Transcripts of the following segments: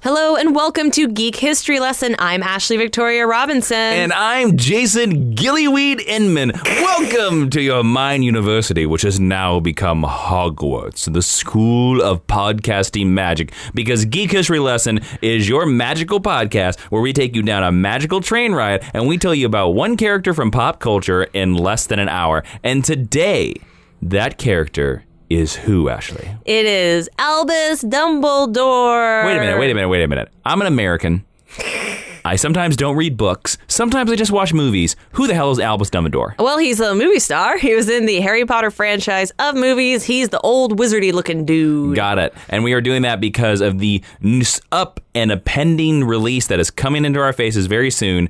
Hello and welcome to Geek History Lesson. I'm Ashley Victoria Robinson. And I'm Jason Gillyweed Inman. Welcome to your Mind University, which has now become Hogwarts, the school of podcasting magic. Because Geek History Lesson is your magical podcast where we take you down a magical train ride and we tell you about one character from pop culture in less than an hour. And today, that character is who, Ashley? It is Albus Dumbledore. Wait a minute. I'm an American. I sometimes don't read books. Sometimes I just watch movies. Who the hell is Albus Dumbledore? Well, he's a movie star. He was in the Harry Potter franchise of movies. He's the old wizardy looking dude. Got it. And we are doing that because of the up and a pending release that is coming into our faces very soon.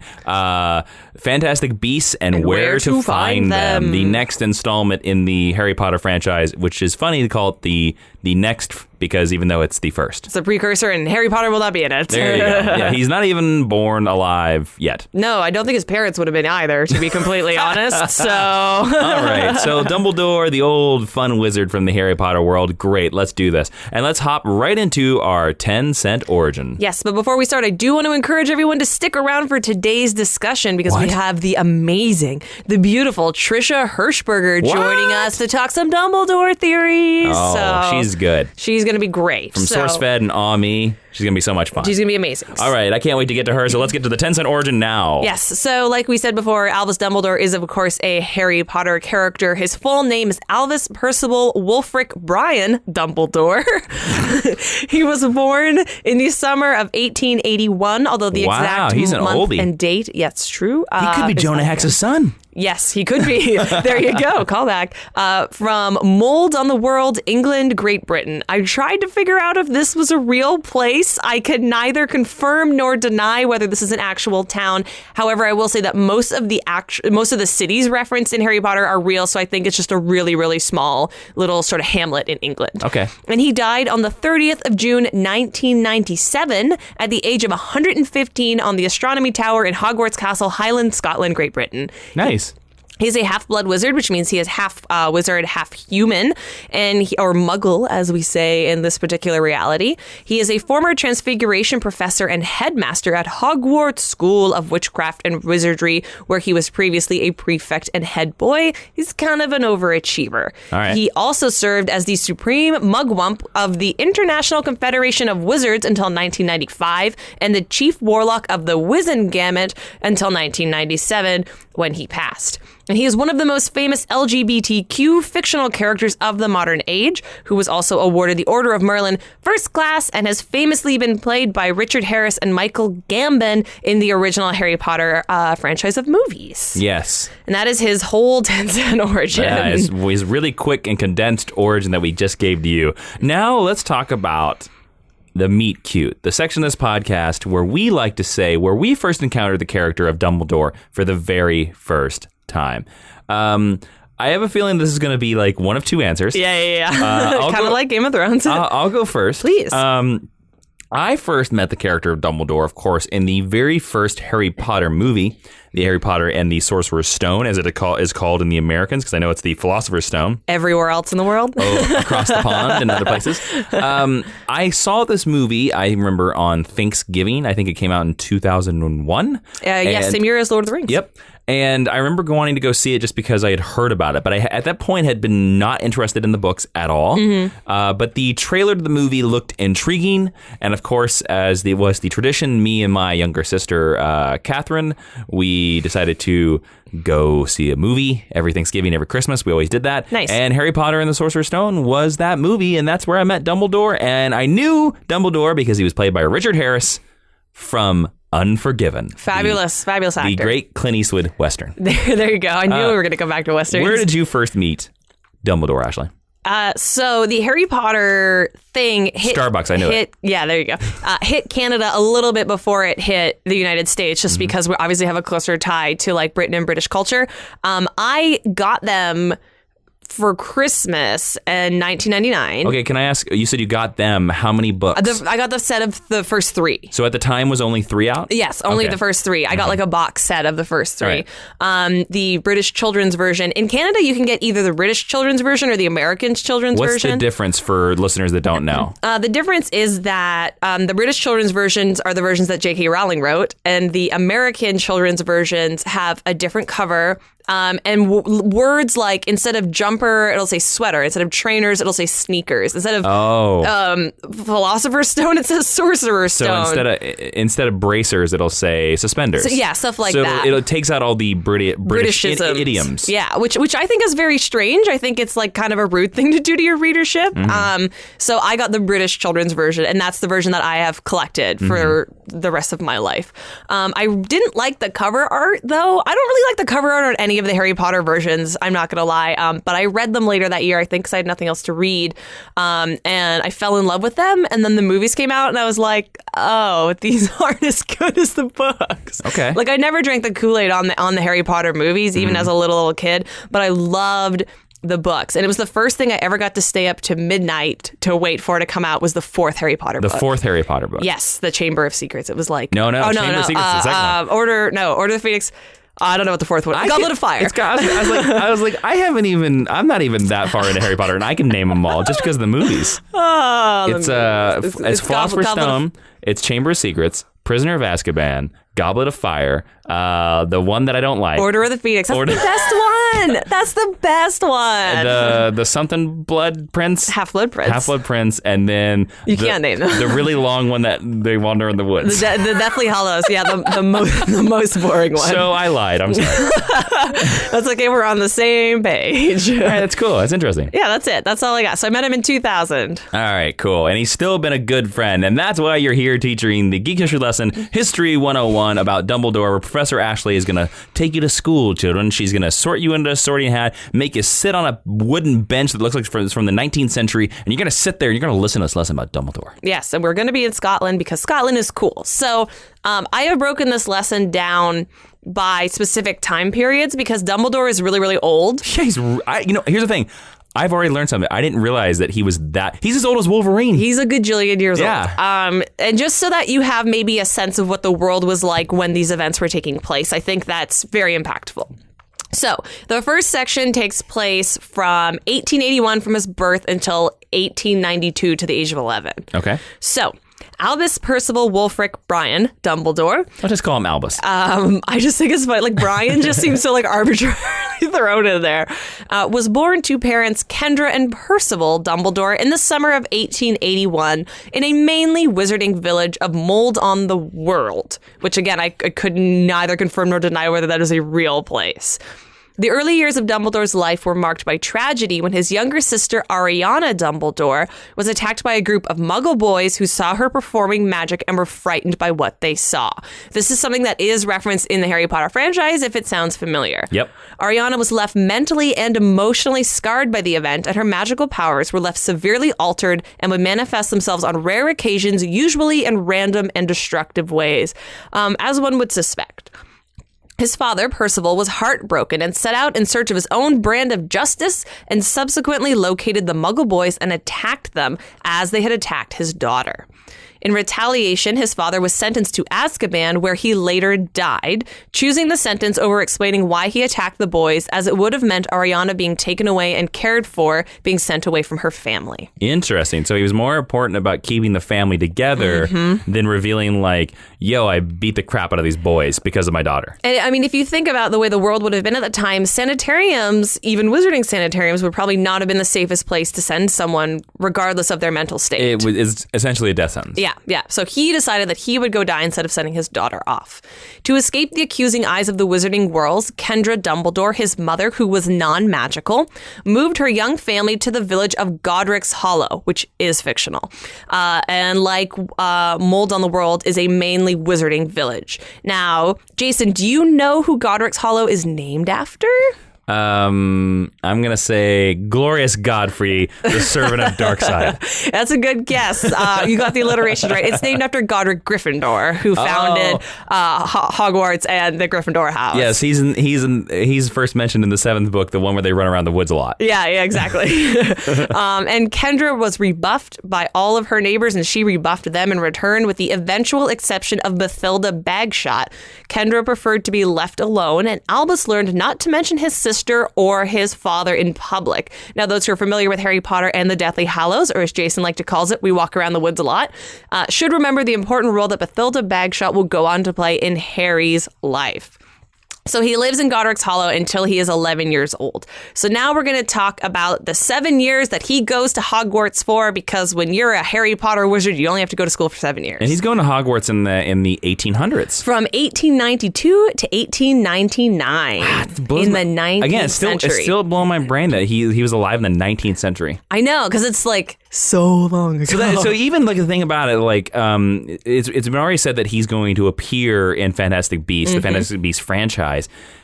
Fantastic Beasts and Where to Find Them. The next installment in the Harry Potter franchise, which is funny to call it the next, because even though it's the first. It's a precursor and Harry Potter will not be in it. There you go. Yeah, he's not even born alive yet. No, I don't think his parents would have been either, to be completely honest. So. All right. So Dumbledore, the old fun wizard from the Harry Potter world. Great. Let's do this. And let's hop right into our 10-cent origin. Yes, but before we start, I do want to encourage everyone to stick around for today's discussion because we have the amazing, the beautiful Trisha Hershberger joining us to talk some Dumbledore theories. Oh, so she's good. She's going to be great. From SourceFed and Awe Me. She's going to be so much fun. She's going to be amazing. All right. I can't wait to get to her. So let's get to the 10-cent origin now. Yes. So like we said before, Albus Dumbledore is, of course, a Harry Potter character. His full name is Albus Percival Wulfric Brian Dumbledore. He was born in the summer of 1881, although the exact month and date, it's true. He could be Jonah Hex's son. Yes, he could be. There you go. Call back. From Mold on the World, England, Great Britain. I tried to figure out if this was a real place. I could neither confirm nor deny whether this is an actual town. However, I will say that most of the cities referenced in Harry Potter are real, so I think it's just a really, really small little sort of hamlet in England. Okay. And he died on the 30th of June, 1997, at the age of 115 on the Astronomy Tower in Hogwarts Castle, Highland, Scotland, Great Britain. Nice. He's a half-blood wizard, which means he is half wizard, half human, or muggle, as we say in this particular reality. He is a former transfiguration professor and headmaster at Hogwarts School of Witchcraft and Wizardry, where he was previously a prefect and head boy. He's kind of an overachiever. All right. He also served as the supreme mugwump of the International Confederation of Wizards until 1995, and the chief warlock of the Wizengamot until 1997, when he passed. And he is one of the most famous LGBTQ fictional characters of the modern age, who was also awarded the Order of Merlin First Class and has famously been played by Richard Harris and Michael Gambon in the original Harry Potter franchise of movies. Yes. And that is his whole 10-cent origin. Yeah, it's his really quick and condensed origin that we just gave to you. Now let's talk about the meet cute, the section of this podcast where we like to say where we first encountered the character of Dumbledore for the very first time. I have a feeling this is going to be like one of two answers. Yeah. Kind of like Game of Thrones. I'll go first. Please. I first met the character of Dumbledore, of course, in the very first Harry Potter movie, the Harry Potter and the Sorcerer's Stone, as it is called in the Americans, because I know it's the Philosopher's Stone. Everywhere else in the world. Oh, across the pond and other places. I saw this movie, I remember, on Thanksgiving. I think it came out in 2001. Yes, same year as Lord of the Rings. Yep. And I remember wanting to go see it just because I had heard about it. But I, at that point, had been not interested in the books at all. Mm-hmm. But the trailer to the movie looked intriguing. And of course, as was the tradition, me and my younger sister, Catherine, we decided to go see a movie every Thanksgiving, every Christmas. We always did that. Nice. And Harry Potter and the Sorcerer's Stone was that movie. And that's where I met Dumbledore. And I knew Dumbledore because he was played by Richard Harris from Unforgiven. Fabulous actor. The great Clint Eastwood Western. There you go. I knew we were going to come back to Westerns. Where did you first meet Dumbledore, Ashley? So the Harry Potter thing hit Starbucks, I knew it. Yeah, there you go. Hit Canada a little bit before it hit the United States, just because we obviously have a closer tie to like Britain and British culture. I got them for Christmas in 1999. Okay, can I ask, you said you got them, how many books? I got the set of the first 3. So at the time was only 3 out? Yes, only the first 3. I got like a box set of the first 3. Right. The British children's version. In Canada, you can get either the British children's version or the American children's version. What's the difference for listeners that don't know? The difference is that the British children's versions are the versions that J.K. Rowling wrote, and the American children's versions have a different cover. And words like, instead of jumper, it'll say sweater. Instead of trainers, it'll say sneakers. Instead of philosopher's stone, it says sorcerer's stone. So instead of bracers, it'll say suspenders. So, yeah, stuff like that. So it takes out all the British idioms. Yeah, which I think is very strange. I think it's like kind of a rude thing to do to your readership. So I got the British children's version, and that's the version that I have collected for the rest of my life. I didn't like the cover art, though. I don't really like the cover art on any of the Harry Potter versions, I'm not gonna lie, but I read them later that year, I think, because I had nothing else to read, and I fell in love with them, and then the movies came out, and I was like, oh, these aren't as good as the books. Okay. Like, I never drank the Kool-Aid on the Harry Potter movies, even as a little kid, but I loved the books, and it was the first thing I ever got to stay up to midnight to wait for it to come out, was the 4th Harry Potter book. The 4th Harry Potter book. Yes, the Chamber of Secrets. It was like Chamber of Secrets is the second one. Order of the Phoenix. I don't know what the 4th one. Goblet of Fire. I was like, I'm not even that far into Harry Potter, and I can name them all just because of the movies. It's Philosopher's Stone. It's Chamber of Secrets, Prisoner of Azkaban, Goblet of Fire, the one that I don't like. Order of the Phoenix. That's the best one. That's the best one. The something Blood Prince. Half-Blood Prince. Half-Blood Prince, and then you can't name them. The really long one that they wander in the woods. The Deathly Hallows. Yeah, the most boring one. So I lied. I'm sorry. That's okay. We're on the same page. All right, that's cool. That's interesting. Yeah, that's it. That's all I got. So I met him in 2000. All right, cool. And he's still been a good friend, and that's why you're here teaching the Geek History lesson, History 101, about Dumbledore, where Professor Ashley is going to take you to school, children. She's going to sort you into a sorting hat, make you sit on a wooden bench that looks like it's from the 19th century, and you're going to sit there and you're going to listen to this lesson about Dumbledore. Yes, and we're going to be in Scotland because Scotland is cool. So I have broken this lesson down by specific time periods because Dumbledore is really, really old. Yeah, here's the thing. I've already learned something. I didn't realize that he's as old as Wolverine. He's a gajillion years old. And just so that you have maybe a sense of what the world was like when these events were taking place, I think that's very impactful. So the first section takes place from 1881 from his birth until 1892 to the age of 11. Okay. So Albus Percival Wulfric Brian Dumbledore. I'll just call him Albus. I just think it's funny. Like, Brian just seems so like arbitrarily thrown in there. Was born to parents Kendra and Percival Dumbledore in the summer of 1881 in a mainly wizarding village of Mold on the World, which again, I could neither confirm nor deny whether that is a real place. The early years of Dumbledore's life were marked by tragedy when his younger sister, Ariana Dumbledore, was attacked by a group of Muggle boys who saw her performing magic and were frightened by what they saw. This is something that is referenced in the Harry Potter franchise, if it sounds familiar. Yep. Ariana was left mentally and emotionally scarred by the event, and her magical powers were left severely altered and would manifest themselves on rare occasions, usually in random and destructive ways, as one would suspect. His father, Percival, was heartbroken and set out in search of his own brand of justice and subsequently located the Muggle boys and attacked them as they had attacked his daughter. In retaliation, his father was sentenced to Azkaban, where he later died, choosing the sentence over explaining why he attacked the boys, as it would have meant Ariana being taken away and cared for, being sent away from her family. Interesting. So he was more important about keeping the family together than revealing, like, yo, I beat the crap out of these boys because of my daughter. And I mean, if you think about the way the world would have been at the time, sanitariums, even wizarding sanitariums, would probably not have been the safest place to send someone, regardless of their mental state. It's essentially a death sentence. Yeah. So he decided that he would go die instead of sending his daughter off. To escape the accusing eyes of the wizarding world, Kendra Dumbledore, his mother, who was non-magical, moved her young family to the village of Godric's Hollow, which is fictional. And like Mold on the World, is a mainly wizarding village. Now, Jason, do you know who Godric's Hollow is named after? I'm going to say Glorious Godfrey, the servant of Darkseid. That's a good guess. You got the alliteration right. It's named after Godric Gryffindor, who founded Hogwarts and the Gryffindor house. Yes, he's first mentioned in the 7th book, the one where they run around the woods a lot. Yeah, exactly. And Kendra was rebuffed by all of her neighbors, and she rebuffed them in return, with the eventual exception of Bathilda Bagshot. Kendra preferred to be left alone, and Albus learned not to mention his sister or his father in public. Now, those who are familiar with Harry Potter and the Deathly Hallows, or as Jason liked to calls it, we walk around the woods a lot, should remember the important role that Bathilda Bagshot will go on to play in Harry's life. So he lives in Godric's Hollow until he is 11 years old. So now we're going to talk about the 7 years that he goes to Hogwarts for, because when you're a Harry Potter wizard, you only have to go to school for 7 years. And he's going to Hogwarts in the 1800s. From 1892 to 1899 in the 19th Again, century. It's still blowing my brain that he was alive in the 19th century. I know, because it's like so long ago. So even like the thing about it, like it's been already said that he's going to appear in Fantastic Beasts, the Fantastic Beasts franchise.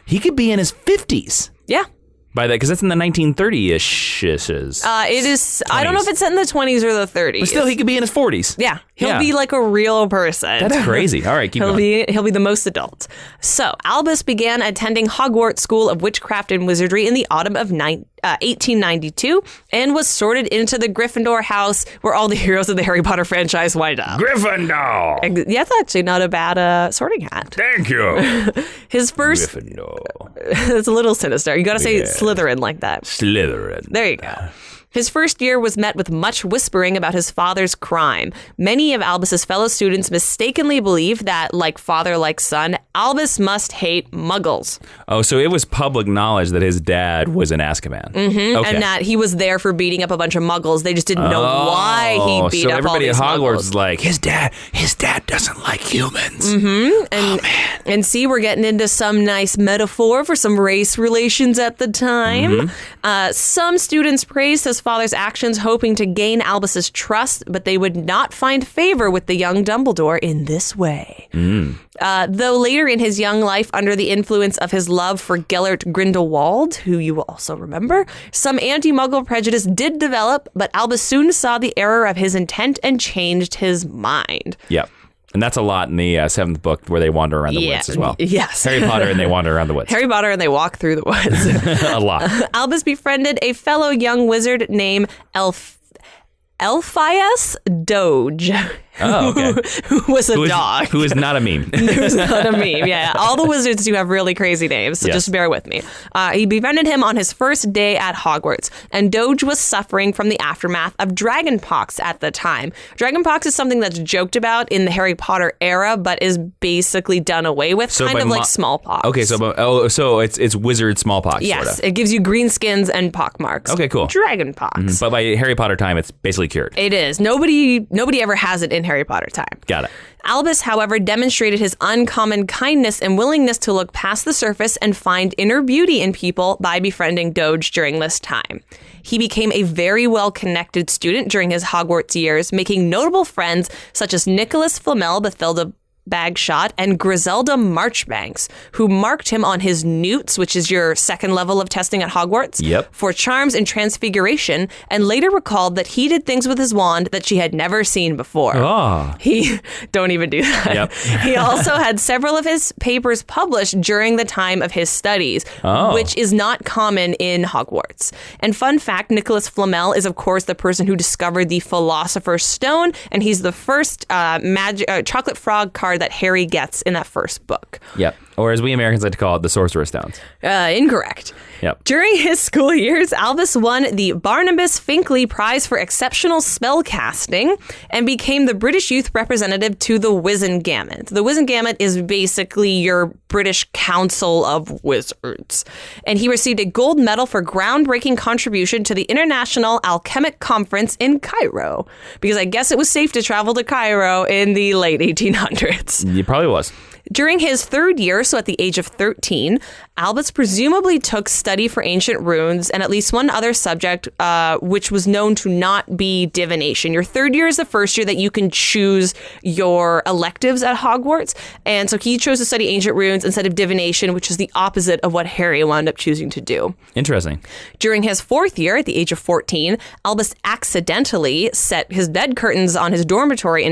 He could be in his 50s. Yeah. By that, because that's in the 1930-ish. It is. 20s. I don't know if it's set in the 20s or the 30s. But still, he could be in his 40s. Yeah. He'll be like a real person. That's crazy. All right, keep going. He'll be the most adult. So, Albus began attending Hogwarts School of Witchcraft and Wizardry in the autumn of 1892 and was sorted into the Gryffindor house, where all the heroes of the Harry Potter franchise wind up. Gryffindor! Yeah, that's actually not a bad sorting hat. Thank you. His first... Gryffindor. It's a little sinister. You got to say Slytherin like that. Slytherin. There you go. His first year was met with much whispering about his father's crime. Many of Albus's fellow students mistakenly believed that, like father, like son, Albus must hate muggles. Oh, so it was public knowledge that his dad was in Azkaban. Mm-hmm. Okay. And that he was there for beating up a bunch of muggles. They just didn't know why he beat up all these muggles. So everybody at Hogwarts is like, his dad doesn't like humans. Mm-hmm. And see, we're getting into some nice metaphor for some race relations at the time. Some students praised his father's actions, hoping to gain Albus's trust, but they would not find favor with the young Dumbledore in this way. Though later in his young life, under the influence of his love for Gellert Grindelwald, who you will also remember, some anti-Muggle prejudice did develop, but Albus soon saw the error of his intent and changed his mind. Yep. And that's a lot in the 7th book, where they wander around the woods as well. Yes. Harry Potter and they wander around the woods. Harry Potter and they walk through the woods. A lot. Albus befriended a fellow young wizard named Elphias Doge. Oh, okay. Who was a dog. Who is not a meme. Who is not a meme, yeah. All the wizards do have really crazy names, so just bear with me. He befriended him on his first day at Hogwarts, and Doge was suffering from the aftermath of dragonpox at the time. Dragonpox is something that's joked about in the Harry Potter era, but is basically done away with, kind of like smallpox. Okay, so it's wizard smallpox. Yes, sorta. It gives you green skins and pockmarks. Okay, cool. Dragonpox. But by Harry Potter time, it's basically cured. It is. Nobody ever has it in Harry Potter time. Got it. Albus, however, demonstrated his uncommon kindness and willingness to look past the surface and find inner beauty in people by befriending Doge during this time. He became a very well-connected student during his Hogwarts years, making notable friends such as Nicholas Flamel, Bathilda Bagshot, and Griselda Marchbanks, who marked him on his newts, which is your second level of testing at Hogwarts, for charms and transfiguration, and later recalled that he did things with his wand that she had never seen before. Don't even do that. He also had several of his papers published during the time of his studies, which is not common in Hogwarts. And fun fact, Nicholas Flamel is, of course, the person who discovered the Philosopher's Stone, and he's the first chocolate frog card that Harry gets in that first book. Yep. Or as we Americans like to call it, the Sorcerer's Stones. Incorrect. Yep. During his school years, Albus won the Barnabas Finkley Prize for Exceptional Spellcasting and became the British youth representative to the Wizengamot. The Wizengamot is basically your British Council of Wizards. And he received a gold medal for groundbreaking contribution to the International Alchemic Conference in Cairo. Because I guess it was safe to travel to Cairo in the late 1800s. It probably was. During his third year, so at the age of 13, Albus presumably took study for ancient runes and at least one other subject, which was known to not be divination. Your third year is the first year that you can choose your electives at Hogwarts. And so he chose to study ancient runes instead of divination, which is the opposite of what Harry wound up choosing to do. Interesting. During his fourth year, at the age of 14, Albus accidentally set his bed curtains in his dormitory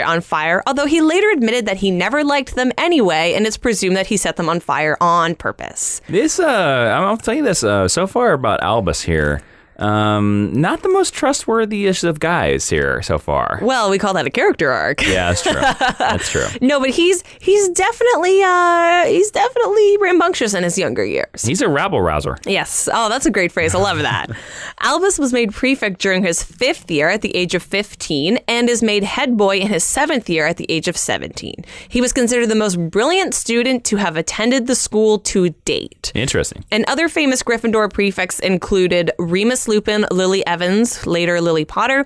on fire, although he later admitted that he never liked them anyway, and it's presumed that he set them on fire on purpose. This, I'll tell you this, so far about Albus here. Not the most trustworthiest of guys here so far. Well, we call that a character arc. Yeah, that's true. That's true. No, but he's definitely rambunctious in his younger years. He's a rabble-rouser. Yes. Oh, that's a great phrase. I love that. Albus was made prefect during his 5th year at the age of 15 and is made head boy in his 7th year at the age of 17. He was considered the most brilliant student to have attended the school to date. Interesting. And other famous Gryffindor prefects included Remus Lupin, Lily Evans, later Lily Potter,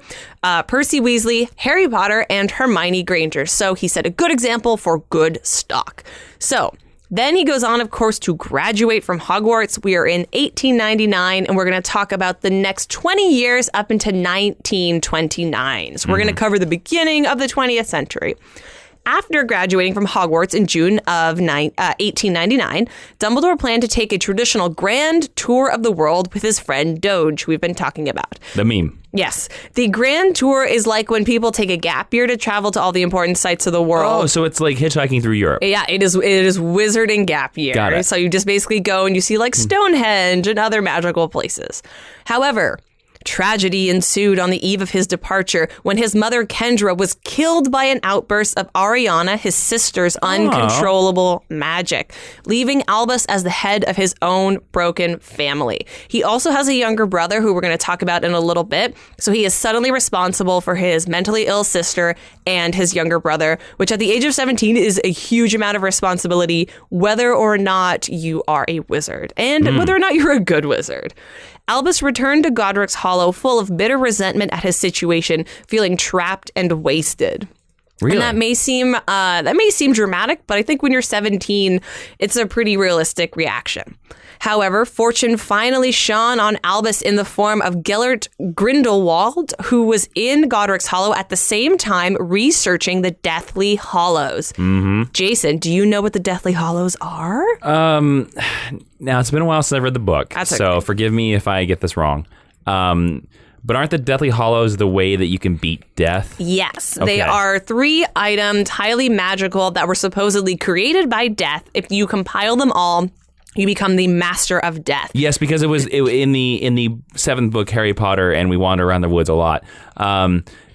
Percy Weasley, Harry Potter, and Hermione Granger. So he set a good example for good stock. So then he goes on, of course, to graduate from Hogwarts. We are in 1899, and we're going to talk about the next 20 years up into 1929. So we're going to cover the beginning of the 20th century. After graduating from Hogwarts in June of 1899, Dumbledore planned to take a traditional grand tour of the world with his friend Doge, who we've been talking about. The meme. Yes. The grand tour is like when people take a gap year to travel to all the important sites of the world. Oh, so it's like hitchhiking through Europe. Yeah, it is wizarding gap year. Got it. So you just basically go and you see like Stonehenge and other magical places. However, tragedy ensued on the eve of his departure when his mother Kendra was killed by an outburst of Ariana, his sister's uncontrollable magic, leaving Albus as the head of his own broken family. He also has a younger brother who we're going to talk about in a little bit, so he is suddenly responsible for his mentally ill sister and his younger brother, which at the age of 17 is a huge amount of responsibility, whether or not you are a wizard and whether or not you're a good wizard. Albus returned to Godric's Hollow full of bitter resentment at his situation, feeling trapped and wasted. Really? And that may seem dramatic, but I think when you're 17, it's a pretty realistic reaction. However, fortune finally shone on Albus in the form of Gellert Grindelwald, who was in Godric's Hollow at the same time researching the Deathly Hallows. Mm-hmm. Jason, do you know what the Deathly Hallows are? Now, it's been a while since I've read the book, so forgive me if I get this wrong. But aren't the Deathly Hallows the way that you can beat death? Yes. Okay. They are 3 items, highly magical, that were supposedly created by death. If you compile them all, you become the master of death. Yes, because it was in the 7th book, Harry Potter, and we wander around the woods a lot.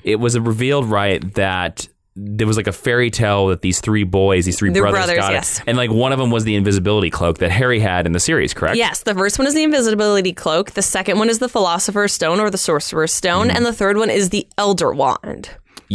It was revealed, right, that there was like a fairy tale that these 3 brothers got yes. it. And like one of them was the invisibility cloak that Harry had in the series, correct? Yes, the first one is the invisibility cloak. The second one is the Philosopher's Stone or the Sorcerer's Stone. And the third one is the Elder Wand.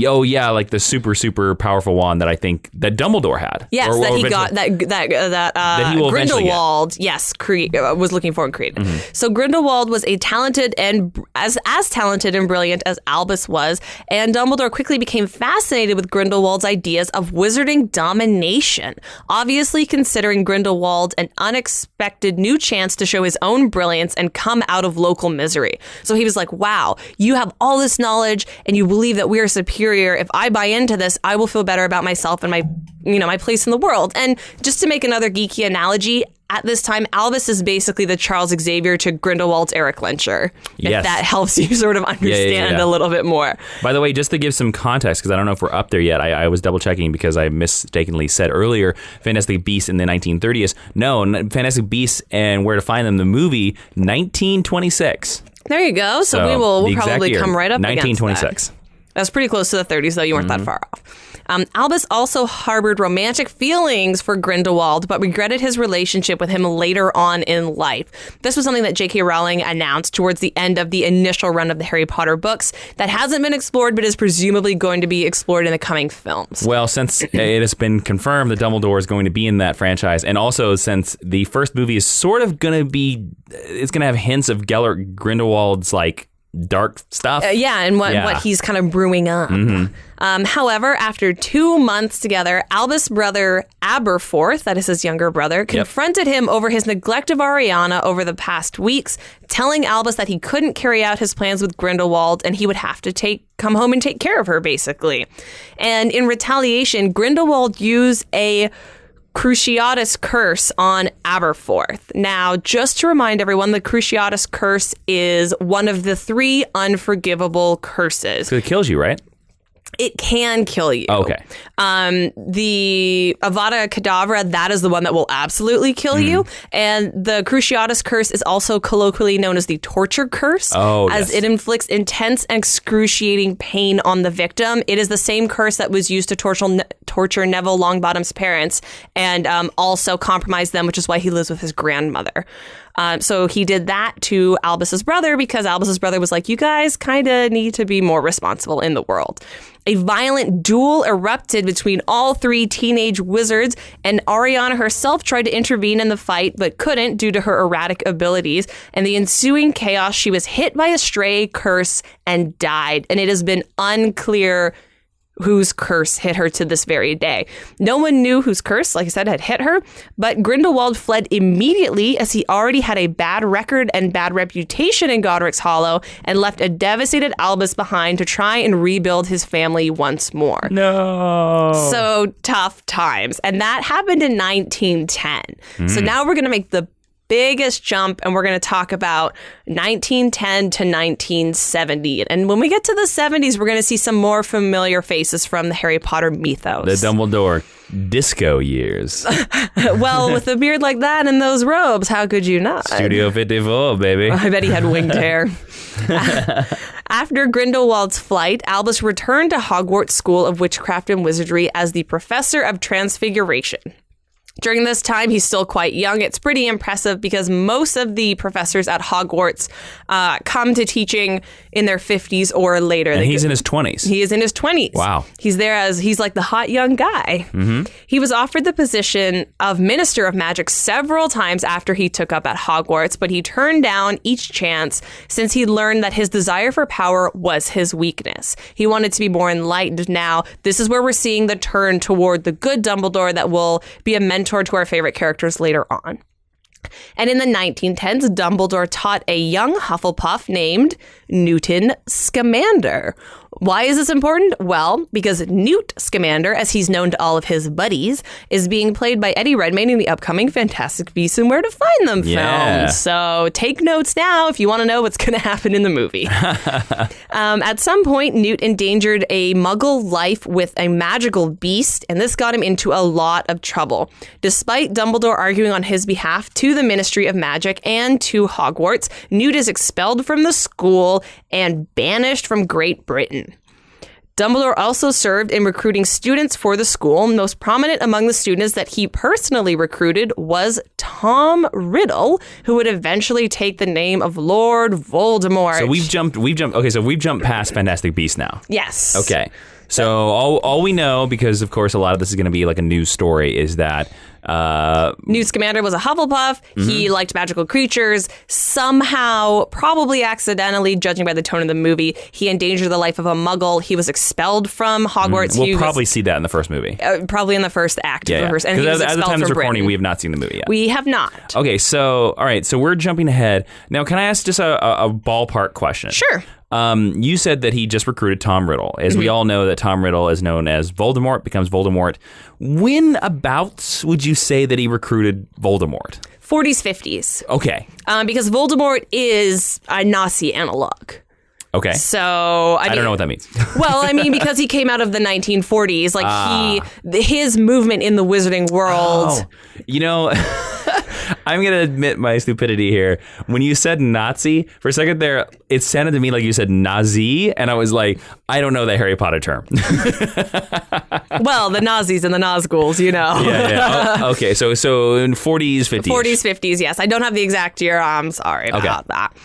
Oh, yeah, like the super, super powerful wand that I think that Dumbledore had. Yes, that he got, that he will Grindelwald, yes, was looking for and created. Mm-hmm. So Grindelwald was a talented and as talented and brilliant as Albus was, and Dumbledore quickly became fascinated with Grindelwald's ideas of wizarding domination, obviously considering Grindelwald an unexpected new chance to show his own brilliance and come out of local misery. So he was like, wow, you have all this knowledge and you believe that we are superior. If I buy into this, I will feel better about myself and my place in the world. And just to make another geeky analogy, at this time, Albus is basically the Charles Xavier to Grindelwald's Eric Lenscher. Yes. If that helps you sort of understand a little bit more. By the way, just to give some context, because I don't know if we're up there yet, I was double checking because I mistakenly said earlier Fantastic Beasts in the 1930s. No, Fantastic Beasts and Where to Find Them, the movie, 1926. There you go. So we'll probably come right up 1926. Against that. That's pretty close to the 30s, though. You weren't that far off. Albus also harbored romantic feelings for Grindelwald, but regretted his relationship with him later on in life. This was something that J.K. Rowling announced towards the end of the initial run of the Harry Potter books that hasn't been explored, but is presumably going to be explored in the coming films. Well, since it has been confirmed that Dumbledore is going to be in that franchise, and also since the first movie is sort of going to be, it's going to have hints of Gellert Grindelwald's, like, dark stuff. And what he's kind of brewing up. However, after 2 months together, Albus' brother Aberforth, that is his younger brother, confronted him over his neglect of Ariana over the past weeks, telling Albus that he couldn't carry out his plans with Grindelwald and he would have to come home and take care of her, basically. And in retaliation, Grindelwald used a Cruciatus curse on Aberforth. Now, just to remind everyone, the Cruciatus curse is one of the 3 unforgivable curses. So it kills you, right? It can kill you. Okay. The Avada Kedavra, that is the one that will absolutely kill you. And the Cruciatus curse is also colloquially known as the torture curse, as it inflicts intense and excruciating pain on the victim. It is the same curse that was used to torture Neville Longbottom's parents and also compromise them, which is why he lives with his grandmother. So he did that to Albus's brother because Albus's brother was like, you guys kind of need to be more responsible in the world. A violent duel erupted between all 3 teenage wizards, and Ariana herself tried to intervene in the fight, but couldn't due to her erratic abilities. And the ensuing chaos, she was hit by a stray curse and died. And it has been unclear whose curse hit her to this very day. No one knew whose curse, like I said, had hit her, but Grindelwald fled immediately as he already had a bad record and bad reputation in Godric's Hollow and left a devastated Albus behind to try and rebuild his family once more. No. So tough times. And that happened in 1910. So now we're going to make the biggest jump, and we're going to talk about 1910 to 1970. And when we get to the 70s, we're going to see some more familiar faces from the Harry Potter mythos. The Dumbledore disco years. Well, with a beard like that and those robes, how could you not? Studio 54, baby. I bet he had winged hair. After Grindelwald's flight, Albus returned to Hogwarts School of Witchcraft and Wizardry as the Professor of Transfiguration. During this time, he's still quite young. It's pretty impressive because most of the professors at Hogwarts come to teaching in their 50s or later. And he's in his 20s. He is in his 20s. Wow. He's like the hot young guy. He was offered the position of Minister of Magic several times after he took up at Hogwarts, but he turned down each chance since he learned that his desire for power was his weakness. He wanted to be more enlightened. Now, this is where we're seeing the turn toward the good Dumbledore that will be a mentor to our favorite characters later on. And in the 1910s, Dumbledore taught a young Hufflepuff named Newton Scamander. Why is this important? Well, because Newt Scamander, as he's known to all of his buddies, is being played by Eddie Redmayne in the upcoming Fantastic Beasts and Where to Find Them film. So take notes now if you want to know what's going to happen in the movie. At some point, Newt endangered a muggle life with a magical beast, and this got him into a lot of trouble. Despite Dumbledore arguing on his behalf to the Ministry of Magic and to Hogwarts, Newt is expelled from the school and banished from Great Britain. Dumbledore also served in recruiting students for the school. Most prominent among the students that he personally recruited was Tom Riddle, who would eventually take the name of Lord Voldemort. So we've jumped past Fantastic Beasts now. Yes. Okay. So all we know, because of course a lot of this is going to be like a news story, is that Newt Scamander was a Hufflepuff. He liked magical creatures. Somehow, probably accidentally, judging by the tone of the movie, he endangered the life of a Muggle. He was expelled from Hogwarts. We'll probably see that in the first movie. Probably in the first act of the first. And because at the time of this recording, Britain. we have not seen the movie yet. We have not. Okay, so all right, so we're jumping ahead now. Can I ask just a ballpark question? Sure. You said that he just recruited Tom Riddle. As we all know that Tom Riddle is known as Voldemort, becomes Voldemort. When about would you say that he recruited Voldemort? 40s, 50s. Okay. Because Voldemort is a Nazi analog. Okay. So I don't know what that means. Well, I mean, because he came out of the 1940s, like his movement in the wizarding world. Oh, you know, I'm going to admit my stupidity here. When you said Nazi, for a second there, it sounded to me like you said Nazi, and I was like, I don't know that Harry Potter term. Well, the Nazis and the Nazguls, you know. Yeah. Oh, okay, so in 40s, 50s. 40s, 50s, yes. I don't have the exact year. I'm sorry about that.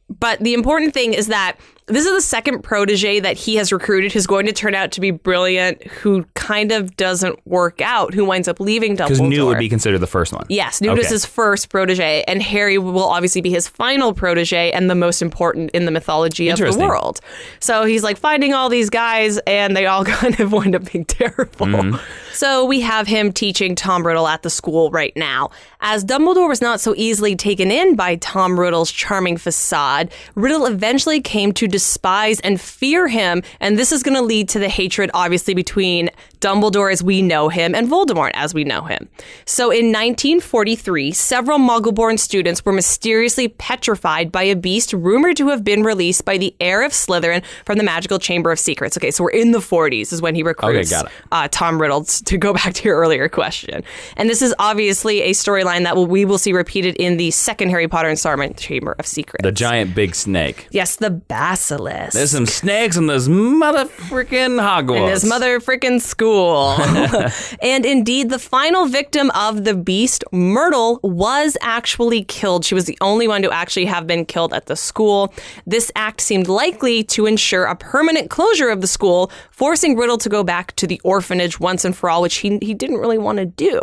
But the important thing is that this is the second protege that he has recruited who's going to turn out to be brilliant, who kind of doesn't work out, who winds up leaving Dumbledore. Because Newt would be considered the first one. Yes, Newt is his first protege, and Harry will obviously be his final protege and the most important in the mythology of the world. So he's like finding all these guys, and they all kind of wind up being terrible. So we have him teaching Tom Riddle at the school right now. As Dumbledore was not so easily taken in by Tom Riddle's charming facade, Riddle eventually came to despise and fear him, and this is going to lead to the hatred, obviously, between Dumbledore as we know him and Voldemort as we know him. So in 1943, several Muggle-born students were mysteriously petrified by a beast rumored to have been released by the heir of Slytherin from the magical Chamber of Secrets. Okay, so we're in the 40s is when he recruits Tom Riddle, to go back to your earlier question. And this is obviously a storyline that we will see repeated in the second Harry Potter installment, Chamber of Secrets. The giant big snake. Yes, the basilisk. There's some snakes in this mother frickin' Hogwarts. In this mother frickin' school. And indeed, the final victim of the beast, Myrtle, was actually killed. She was the only one to actually have been killed at the school. This act seemed likely to ensure a permanent closure of the school, forcing Riddle to go back to the orphanage once and for all, which he didn't really want to do.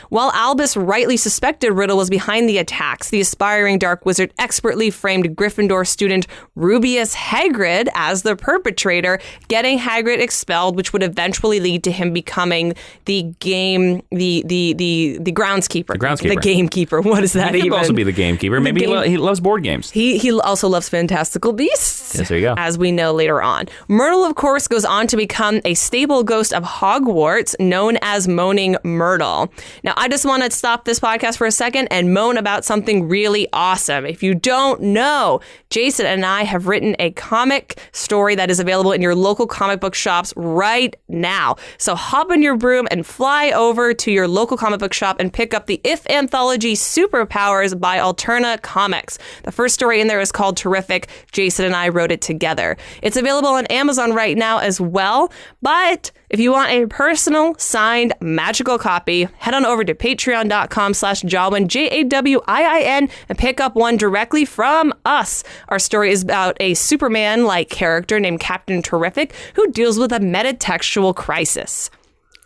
While Albus rightly suspected Riddle was behind the attacks, the aspiring dark wizard expertly framed Gryffindor student Rubeus Hagrid as the perpetrator, getting Hagrid expelled, which would eventually lead to him becoming the groundskeeper. The groundskeeper. The gamekeeper. What is that even? He could also be the gamekeeper. Maybe he loves board games. He also loves fantastical beasts. Yes, there you go. As we know later on. Myrtle, of course, goes on to become a stable ghost of Hogwarts known as Moaning Myrtle. Now, I just want to stop this podcast for a second and moan about something really awesome. If you don't know, Jason and I have written a comic story that is available in your local comic book shops right now. So hop in your broom and fly over to your local comic book shop and pick up the If Anthology Superpowers by Alterna Comics. The first story in there is called Terrific. Jason and I wrote it together. It's available on Amazon right now as well, but if you want a personal signed magical copy, head on over to patreon.com/Jawiin, Jawiin, and pick up one directly from us. Our story is about a Superman-like character named Captain Terrific who deals with a metatextual crisis.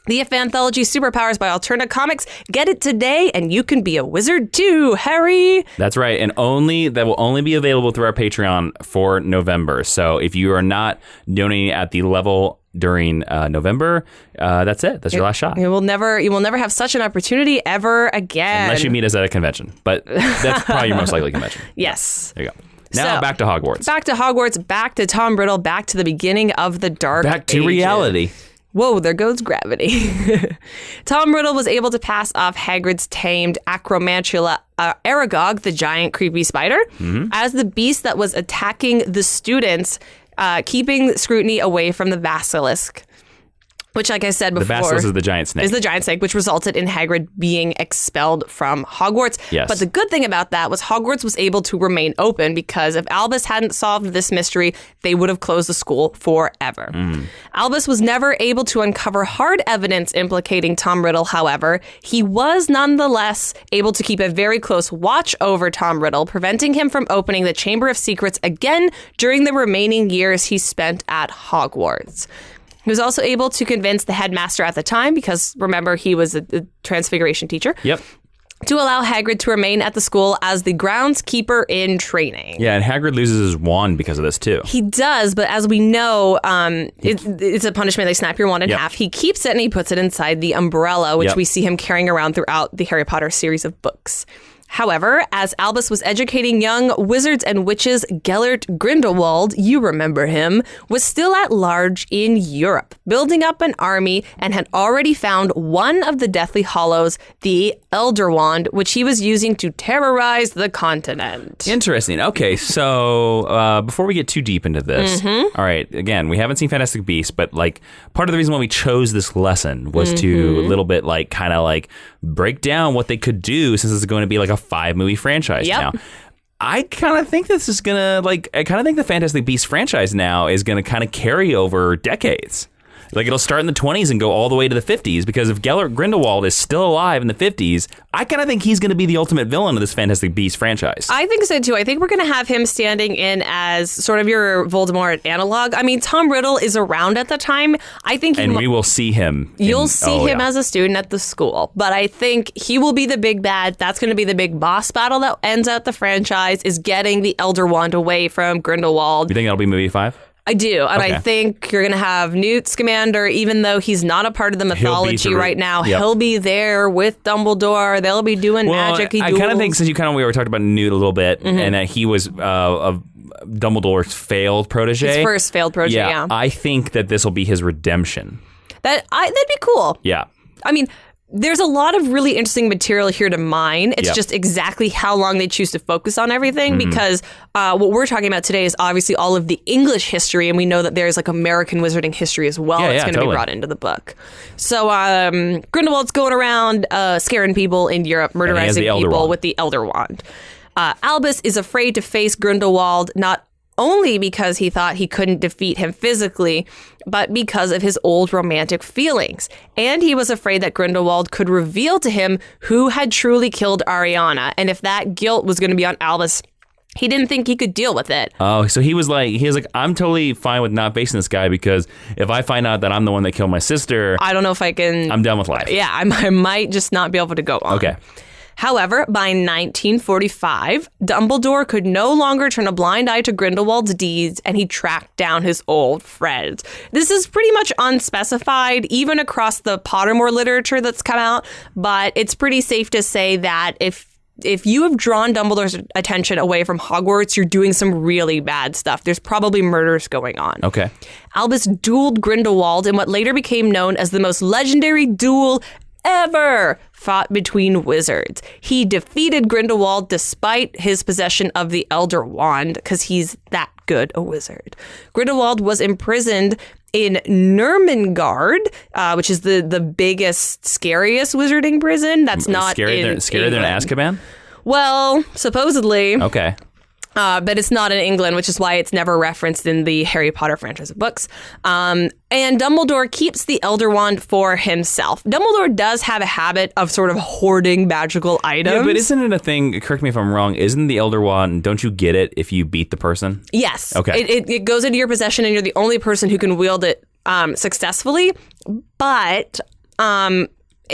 The If Anthology Superpowers by Alterna Comics. Get it today, and you can be a wizard too, Harry. That's right, and that will only be available through our Patreon for November. So if you are not donating at the level during November, that's it. That's your last shot. You will never have such an opportunity ever again. Unless you meet us at a convention, but that's probably your most likely convention. Yes. There you go. Now back to Hogwarts. Back to Hogwarts, back to Tom Riddle, back to the beginning of the Dark Back to Ages. reality. Whoa, there goes gravity. Tom Riddle was able to pass off Hagrid's tamed Acromantula Aragog, the giant creepy spider, as the beast that was attacking the students, keeping scrutiny away from the basilisk. Which, like I said before... The basilisk is the giant snake. Is the giant snake, which resulted in Hagrid being expelled from Hogwarts. Yes. But the good thing about that was Hogwarts was able to remain open because if Albus hadn't solved this mystery, they would have closed the school forever. Albus was never able to uncover hard evidence implicating Tom Riddle, however. He was nonetheless able to keep a very close watch over Tom Riddle, preventing him from opening the Chamber of Secrets again during the remaining years he spent at Hogwarts. He was also able to convince the headmaster at the time, because remember, he was a transfiguration teacher. Yep. To allow Hagrid to remain at the school as the groundskeeper in training. Yeah, and Hagrid loses his wand because of this, too. He does, but as we know, it's a punishment. They snap your wand in half. He keeps it and he puts it inside the umbrella, which we see him carrying around throughout the Harry Potter series of books. However, as Albus was educating young wizards and witches, Gellert Grindelwald, you remember him, was still at large in Europe, building up an army, and had already found one of the Deathly Hallows, the Elder Wand, which he was using to terrorize the continent. Interesting. Okay, so before we get too deep into this, all right, again, we haven't seen Fantastic Beasts, but like part of the reason why we chose this lesson was to a little bit like kind of like break down what they could do, since it's going to be like a 5-movie franchise now. I kind of think this is going to I kind of think the Fantastic Beasts franchise now is going to kind of carry over decades. Like, it'll start in the 20s and go all the way to the 50s, because if Grindelwald is still alive in the 50s, I kind of think he's going to be the ultimate villain of this Fantastic Beasts franchise. I think so, too. I think we're going to have him standing in as sort of your Voldemort analog. I mean, Tom Riddle is around at the time. I think we will see him. You'll see him as a student at the school. But I think he will be the big bad. That's going to be the big boss battle that ends out the franchise, is getting the Elder Wand away from Grindelwald. You think that'll be movie 5? I do. And I think you're going to have Newt Scamander, even though he's not a part of the mythology right now. Yep. He'll be there with Dumbledore. They'll be doing magic. I kind of think, since we were talking about Newt a little bit, and that he was of Dumbledore's failed protege. His first failed protege, yeah. I think that this will be his redemption. That'd be cool. Yeah. I mean, there's a lot of really interesting material here to mine. It's just exactly how long they choose to focus on everything, because what we're talking about today is obviously all of the English history, and we know that there's like American wizarding history as well that's going to be brought into the book. So Grindelwald's going around scaring people in Europe, murderizing people with the Elder Wand. Albus is afraid to face Grindelwald, not only because he thought he couldn't defeat him physically, but because of his old romantic feelings. And he was afraid that Grindelwald could reveal to him who had truly killed Ariana. And if that guilt was going to be on Albus, he didn't think he could deal with it. Oh, so he was like, I'm totally fine with not facing this guy, because if I find out that I'm the one that killed my sister, I don't know if I can. I'm done with life. Yeah, I might just not be able to go on. Okay. However, by 1945, Dumbledore could no longer turn a blind eye to Grindelwald's deeds, and he tracked down his old friends. This is pretty much unspecified, even across the Pottermore literature that's come out, but it's pretty safe to say that if you have drawn Dumbledore's attention away from Hogwarts, you're doing some really bad stuff. There's probably murders going on. Okay. Albus dueled Grindelwald in what later became known as the most legendary duel ever fought between wizards. He defeated Grindelwald despite his possession of the Elder Wand, because he's that good a wizard. Grindelwald was imprisoned in Nurmengard, which is the biggest, scariest wizarding prison. That's not scarier than Azkaban? Well, supposedly. Okay. But it's not in England, which is why it's never referenced in the Harry Potter franchise of books. And Dumbledore keeps the Elder Wand for himself. Dumbledore does have a habit of sort of hoarding magical items. Yeah, but isn't it a thing, correct me if I'm wrong, isn't the Elder Wand, don't you get it if you beat the person? Yes. Okay. It goes into your possession, and you're the only person who can wield it successfully. But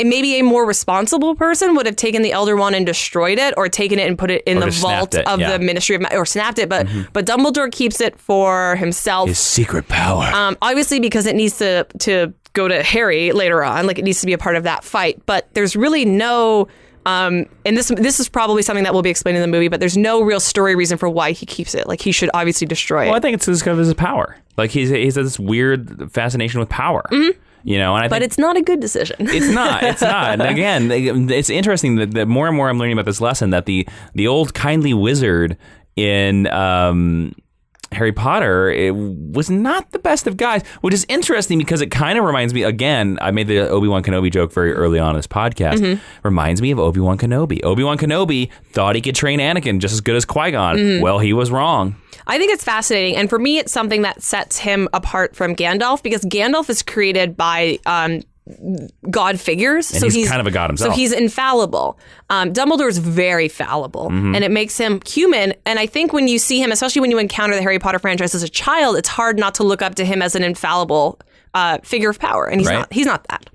maybe a more responsible person would have taken the Elder Wand and destroyed it, or taken it and put it in the vault of the Ministry of Magic, or snapped it. But Dumbledore keeps it for himself. His secret power. Obviously, because it needs to go to Harry later on. Like, it needs to be a part of that fight. But there's really no... and this is probably something that will be explained in the movie, but there's no real story reason for why he keeps it. Like, he should obviously destroy it. Well, I think it's because of his power. Like, he's this weird fascination with power. Mm-hmm. You know, and but it's not a good decision. It's not. And again, it's interesting that more and more I'm learning about this lesson, that the old kindly wizard in Harry Potter, it was not the best of guys, which is interesting because it kind of reminds me, again, I made the Obi-Wan Kenobi joke very early on in this podcast, reminds me of Obi-Wan Kenobi. Obi-Wan Kenobi thought he could train Anakin just as good as Qui-Gon. Well, he was wrong. I think it's fascinating. And for me, it's something that sets him apart from Gandalf, because Gandalf is created by god figures. And so he's kind of a god himself. So he's infallible. Dumbledore is very fallible, and it makes him human. And I think when you see him, especially when you encounter the Harry Potter franchise as a child, it's hard not to look up to him as an infallible figure of power. And he's not that.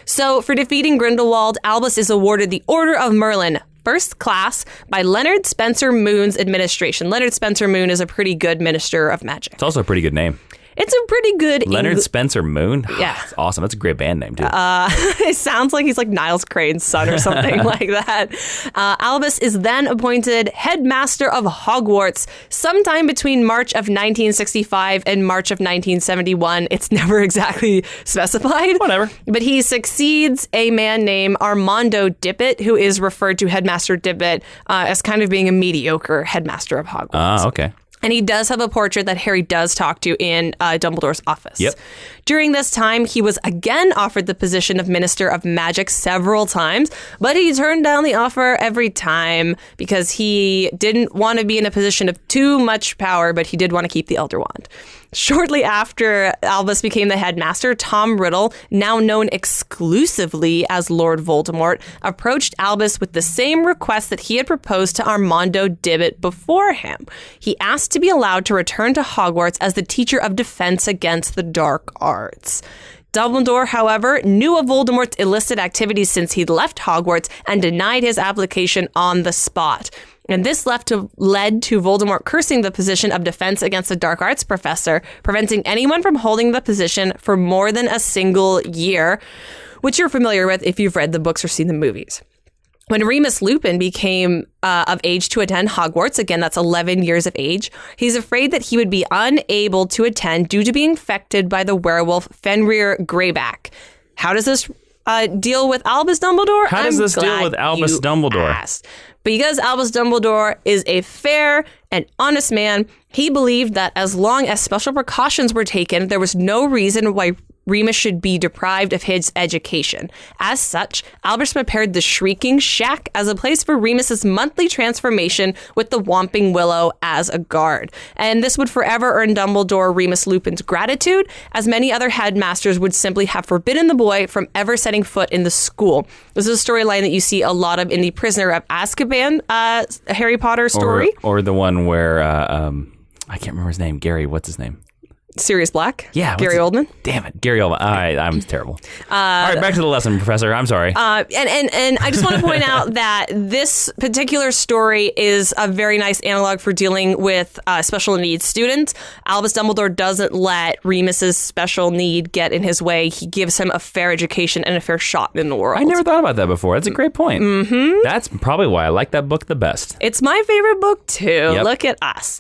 So for defeating Grindelwald, Albus is awarded the Order of Merlin, First Class, by Leonard Spencer Moon's administration. Leonard Spencer Moon is a pretty good minister of magic. It's also a pretty good name. It's a pretty good... Leonard Spencer Moon? Yeah. That's awesome. That's a great band name, too. It sounds like he's like Niles Crane's son or something like that. Albus is then appointed Headmaster of Hogwarts sometime between March of 1965 and March of 1971. It's never exactly specified. Whatever. But he succeeds a man named Armando Dippet, who is referred to Headmaster Dippet as kind of being a mediocre Headmaster of Hogwarts. Ah, okay. And he does have a portrait that Harry does talk to in Dumbledore's office. Yep. During this time, he was again offered the position of Minister of Magic several times, but he turned down the offer every time because he didn't want to be in a position of too much power, but he did want to keep the Elder Wand. Shortly after Albus became the headmaster, Tom Riddle, now known exclusively as Lord Voldemort, approached Albus with the same request that he had proposed to Armando Dibbit before him. He asked to be allowed to return to Hogwarts as the teacher of defense against the dark arts. Dumbledore, however, knew of Voldemort's illicit activities since he'd left Hogwarts and denied his application on the spot. And this led to Voldemort cursing the position of defense against the dark arts professor, preventing anyone from holding the position for more than a single year, which you're familiar with if you've read the books or seen the movies. When Remus Lupin became of age to attend Hogwarts, again, that's 11 years of age, he's afraid that he would be unable to attend due to being infected by the werewolf Fenrir Greyback. How does this deal with Albus Dumbledore? How does this deal with Albus Dumbledore? Asked. Because Albus Dumbledore is a fair and honest man, he believed that as long as special precautions were taken, there was no reason why Remus should be deprived of his education. As such, Albus prepared the Shrieking Shack as a place for Remus's monthly transformation with the Whomping Willow as a guard. And this would forever earn Dumbledore Remus Lupin's gratitude, as many other headmasters would simply have forbidden the boy from ever setting foot in the school. This is a storyline that you see a lot of in the Prisoner of Azkaban Harry Potter story. Or the one where, I can't remember his name, Gary, what's his name? Sirius Black? Yeah. Gary Oldman? Damn it. Gary Oldman. I'm terrible. All right, back to the lesson, Professor. I'm sorry. And I just want to point out that this particular story is a very nice analog for dealing with special needs students. Albus Dumbledore doesn't let Remus's special need get in his way. He gives him a fair education and a fair shot in the world. I never thought about that before. That's a great point. Mm-hmm. That's probably why I like that book the best. It's my favorite book, too. Yep. Look at us.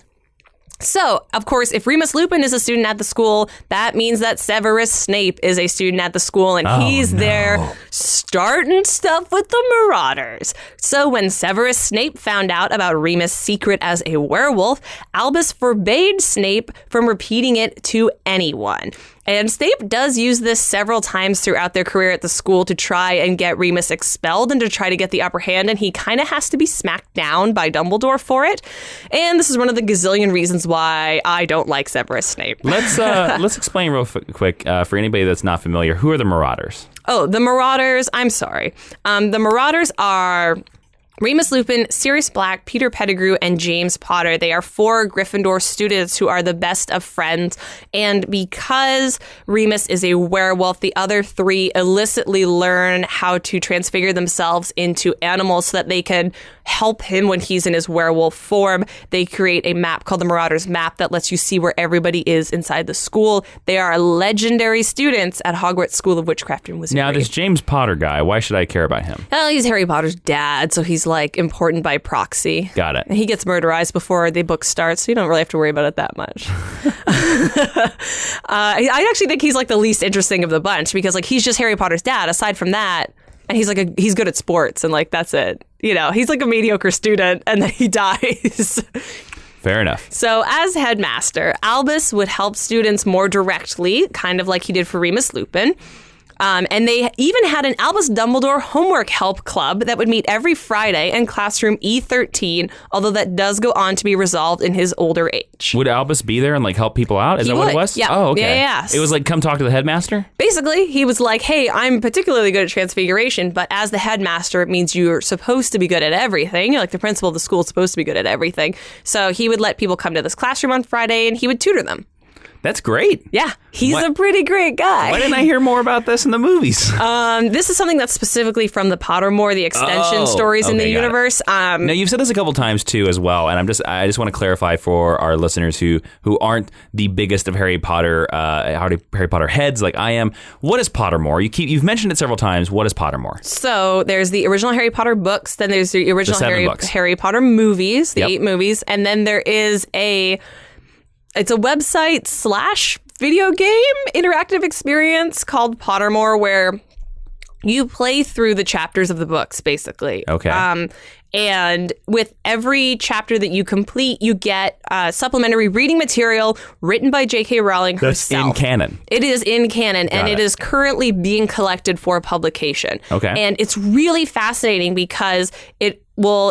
So, of course, if Remus Lupin is a student at the school, that means that Severus Snape is a student at the school, and he's there starting stuff with the Marauders. So when Severus Snape found out about Remus' secret as a werewolf, Albus forbade Snape from repeating it to anyone. And Snape does use this several times throughout their career at the school to try and get Remus expelled and to try to get the upper hand, and he kind of has to be smacked down by Dumbledore for it. And this is one of the gazillion reasons why I don't like Severus Snape. Let's explain real quick for anybody that's not familiar. Who are the Marauders? Oh, the Marauders. I'm sorry. The Marauders are Remus Lupin, Sirius Black, Peter Pettigrew, and James Potter. They are 4 Gryffindor students who are the best of friends. And because Remus is a werewolf, the other 3 illicitly learn how to transfigure themselves into animals so that they can help him when he's in his werewolf form. They create a map called the Marauders Map that lets you see where everybody is inside the school. They are legendary students at Hogwarts School of Witchcraft and Wizardry. Now, this James Potter guy, why should I care about him? Well, he's Harry Potter's dad, so he's like important by proxy. Got it. And he gets murderized before the book starts, so you don't really have to worry about it that much. I actually think he's like the least interesting of the bunch because like he's just Harry Potter's dad. Aside from that, and he's good at sports and like that's it. You know, he's like a mediocre student and then he dies. Fair enough. So as headmaster, Albus would help students more directly, kind of like he did for Remus Lupin. And they even had an Albus Dumbledore homework help club that would meet every Friday in classroom E13, although that does go on to be resolved in his older age. Would Albus be there and like help people out? Is that what it was? Yeah. Oh, okay. Yeah. It was like, come talk to the headmaster? Basically, he was like, hey, I'm particularly good at transfiguration, but as the headmaster, it means you're supposed to be good at everything. You're like the principal of the school is supposed to be good at everything. So he would let people come to this classroom on Friday and he would tutor them. That's great. Yeah, he's a pretty great guy. Why didn't I hear more about this in the movies? This is something that's specifically from the Pottermore, the extension stories in the universe. Now, you've said this a couple times too, as well, and I just want to clarify for our listeners who aren't the biggest of Harry Potter heads like I am. What is Pottermore? You've mentioned it several times. What is Pottermore? So there's the original Harry Potter books, then there's the original Harry Potter movies, the 8 movies, and then there is it's a website / video game interactive experience called Pottermore where You play through the chapters of the books, basically. Okay. And with every chapter that you complete, you get supplementary reading material written by J.K. Rowling herself. That's in canon. It is in canon, and it is currently being collected for publication. Okay. And it's really fascinating because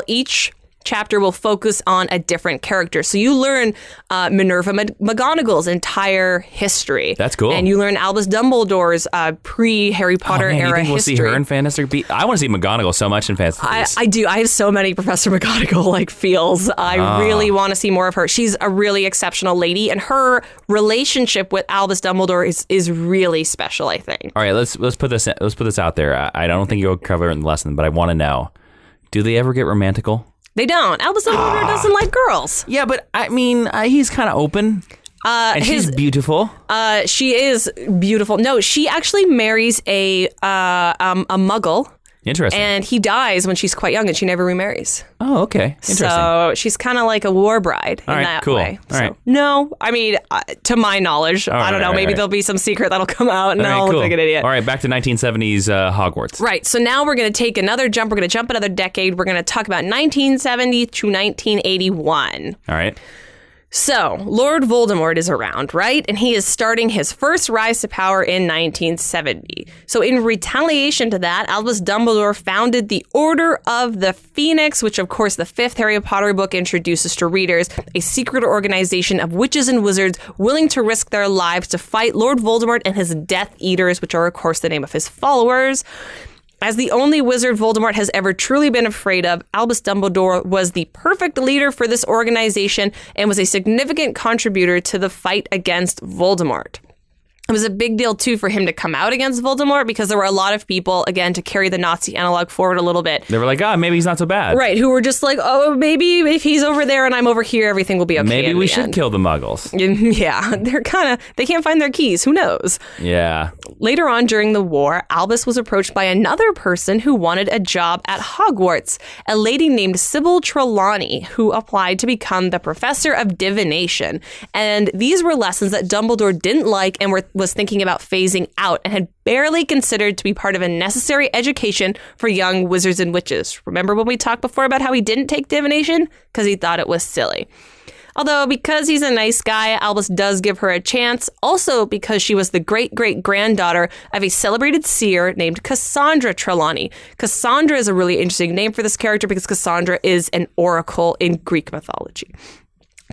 each chapter will focus on a different character. So you learn Minerva McGonagall's entire history. That's cool. And you learn Albus Dumbledore's pre-Harry Potter era you think we'll history. see her in Fantastic Beasts? I want to see McGonagall so much in Fantastic Beasts. I do. I have so many Professor McGonagall feels. I really want to see more of her. She's a really exceptional lady, and her relationship with Albus Dumbledore is really special, I think. All right, let's put this out there. I don't think you'll cover it in the lesson, but I want to know: do they ever get romantical? They don't. Albus Dumbledore doesn't like girls. Yeah, but I mean, he's kind of open. And she's beautiful. She is beautiful. No, she actually marries a muggle. Interesting. And he dies when she's quite young, and she never remarries. Oh, okay. Interesting. So she's kind of like a war bride in that way. All right. No, I mean, to my knowledge, I don't know. Maybe there'll be some secret that'll come out, and I'll look like an idiot. All right, back to 1970s Hogwarts. Right. So now we're going to take another jump. We're going to jump another decade. We're going to talk about 1970 to 1981. All right. So, Lord Voldemort is around, right? And he is starting his first rise to power in 1970. So, in retaliation to that, Albus Dumbledore founded the Order of the Phoenix, which, of course, the fifth Harry Potter book introduces to readers, a secret organization of witches and wizards willing to risk their lives to fight Lord Voldemort and his Death Eaters, which are, of course, the name of his followers. As the only wizard Voldemort has ever truly been afraid of, Albus Dumbledore was the perfect leader for this organization and was a significant contributor to the fight against Voldemort. It was a big deal, too, for him to come out against Voldemort because there were a lot of people, again, to carry the Nazi analog forward a little bit. They were like, maybe he's not so bad. Right, who were just like, oh, maybe if he's over there and I'm over here, everything will be okay. Maybe we should kill the Muggles. Yeah, they can't find their keys. Who knows? Yeah. Later on during the war, Albus was approached by another person who wanted a job at Hogwarts, a lady named Sybil Trelawney, who applied to become the professor of divination. And these were lessons that Dumbledore didn't like and was thinking about phasing out and had barely considered to be part of a necessary education for young wizards and witches. Remember when we talked before about how he didn't take divination? Because he thought it was silly. Although, because he's a nice guy, Albus does give her a chance. Also, because she was the great-great-granddaughter of a celebrated seer named Cassandra Trelawney. Cassandra is a really interesting name for this character because Cassandra is an oracle in Greek mythology.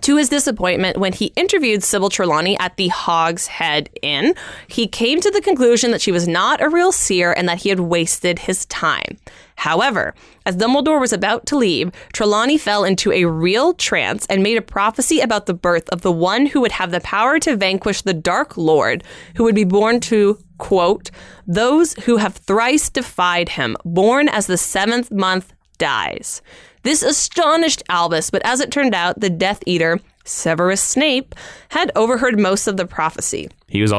To his disappointment, when he interviewed Sybil Trelawney at the Hog's Head Inn, he came to the conclusion that she was not a real seer and that he had wasted his time. However, as Dumbledore was about to leave, Trelawney fell into a real trance and made a prophecy about the birth of the one who would have the power to vanquish the Dark Lord, who would be born to, quote, those who have thrice defied him, born as the seventh month dies. This astonished Albus, but as it turned out, the Death Eater, Severus Snape, had overheard most of the prophecy. He was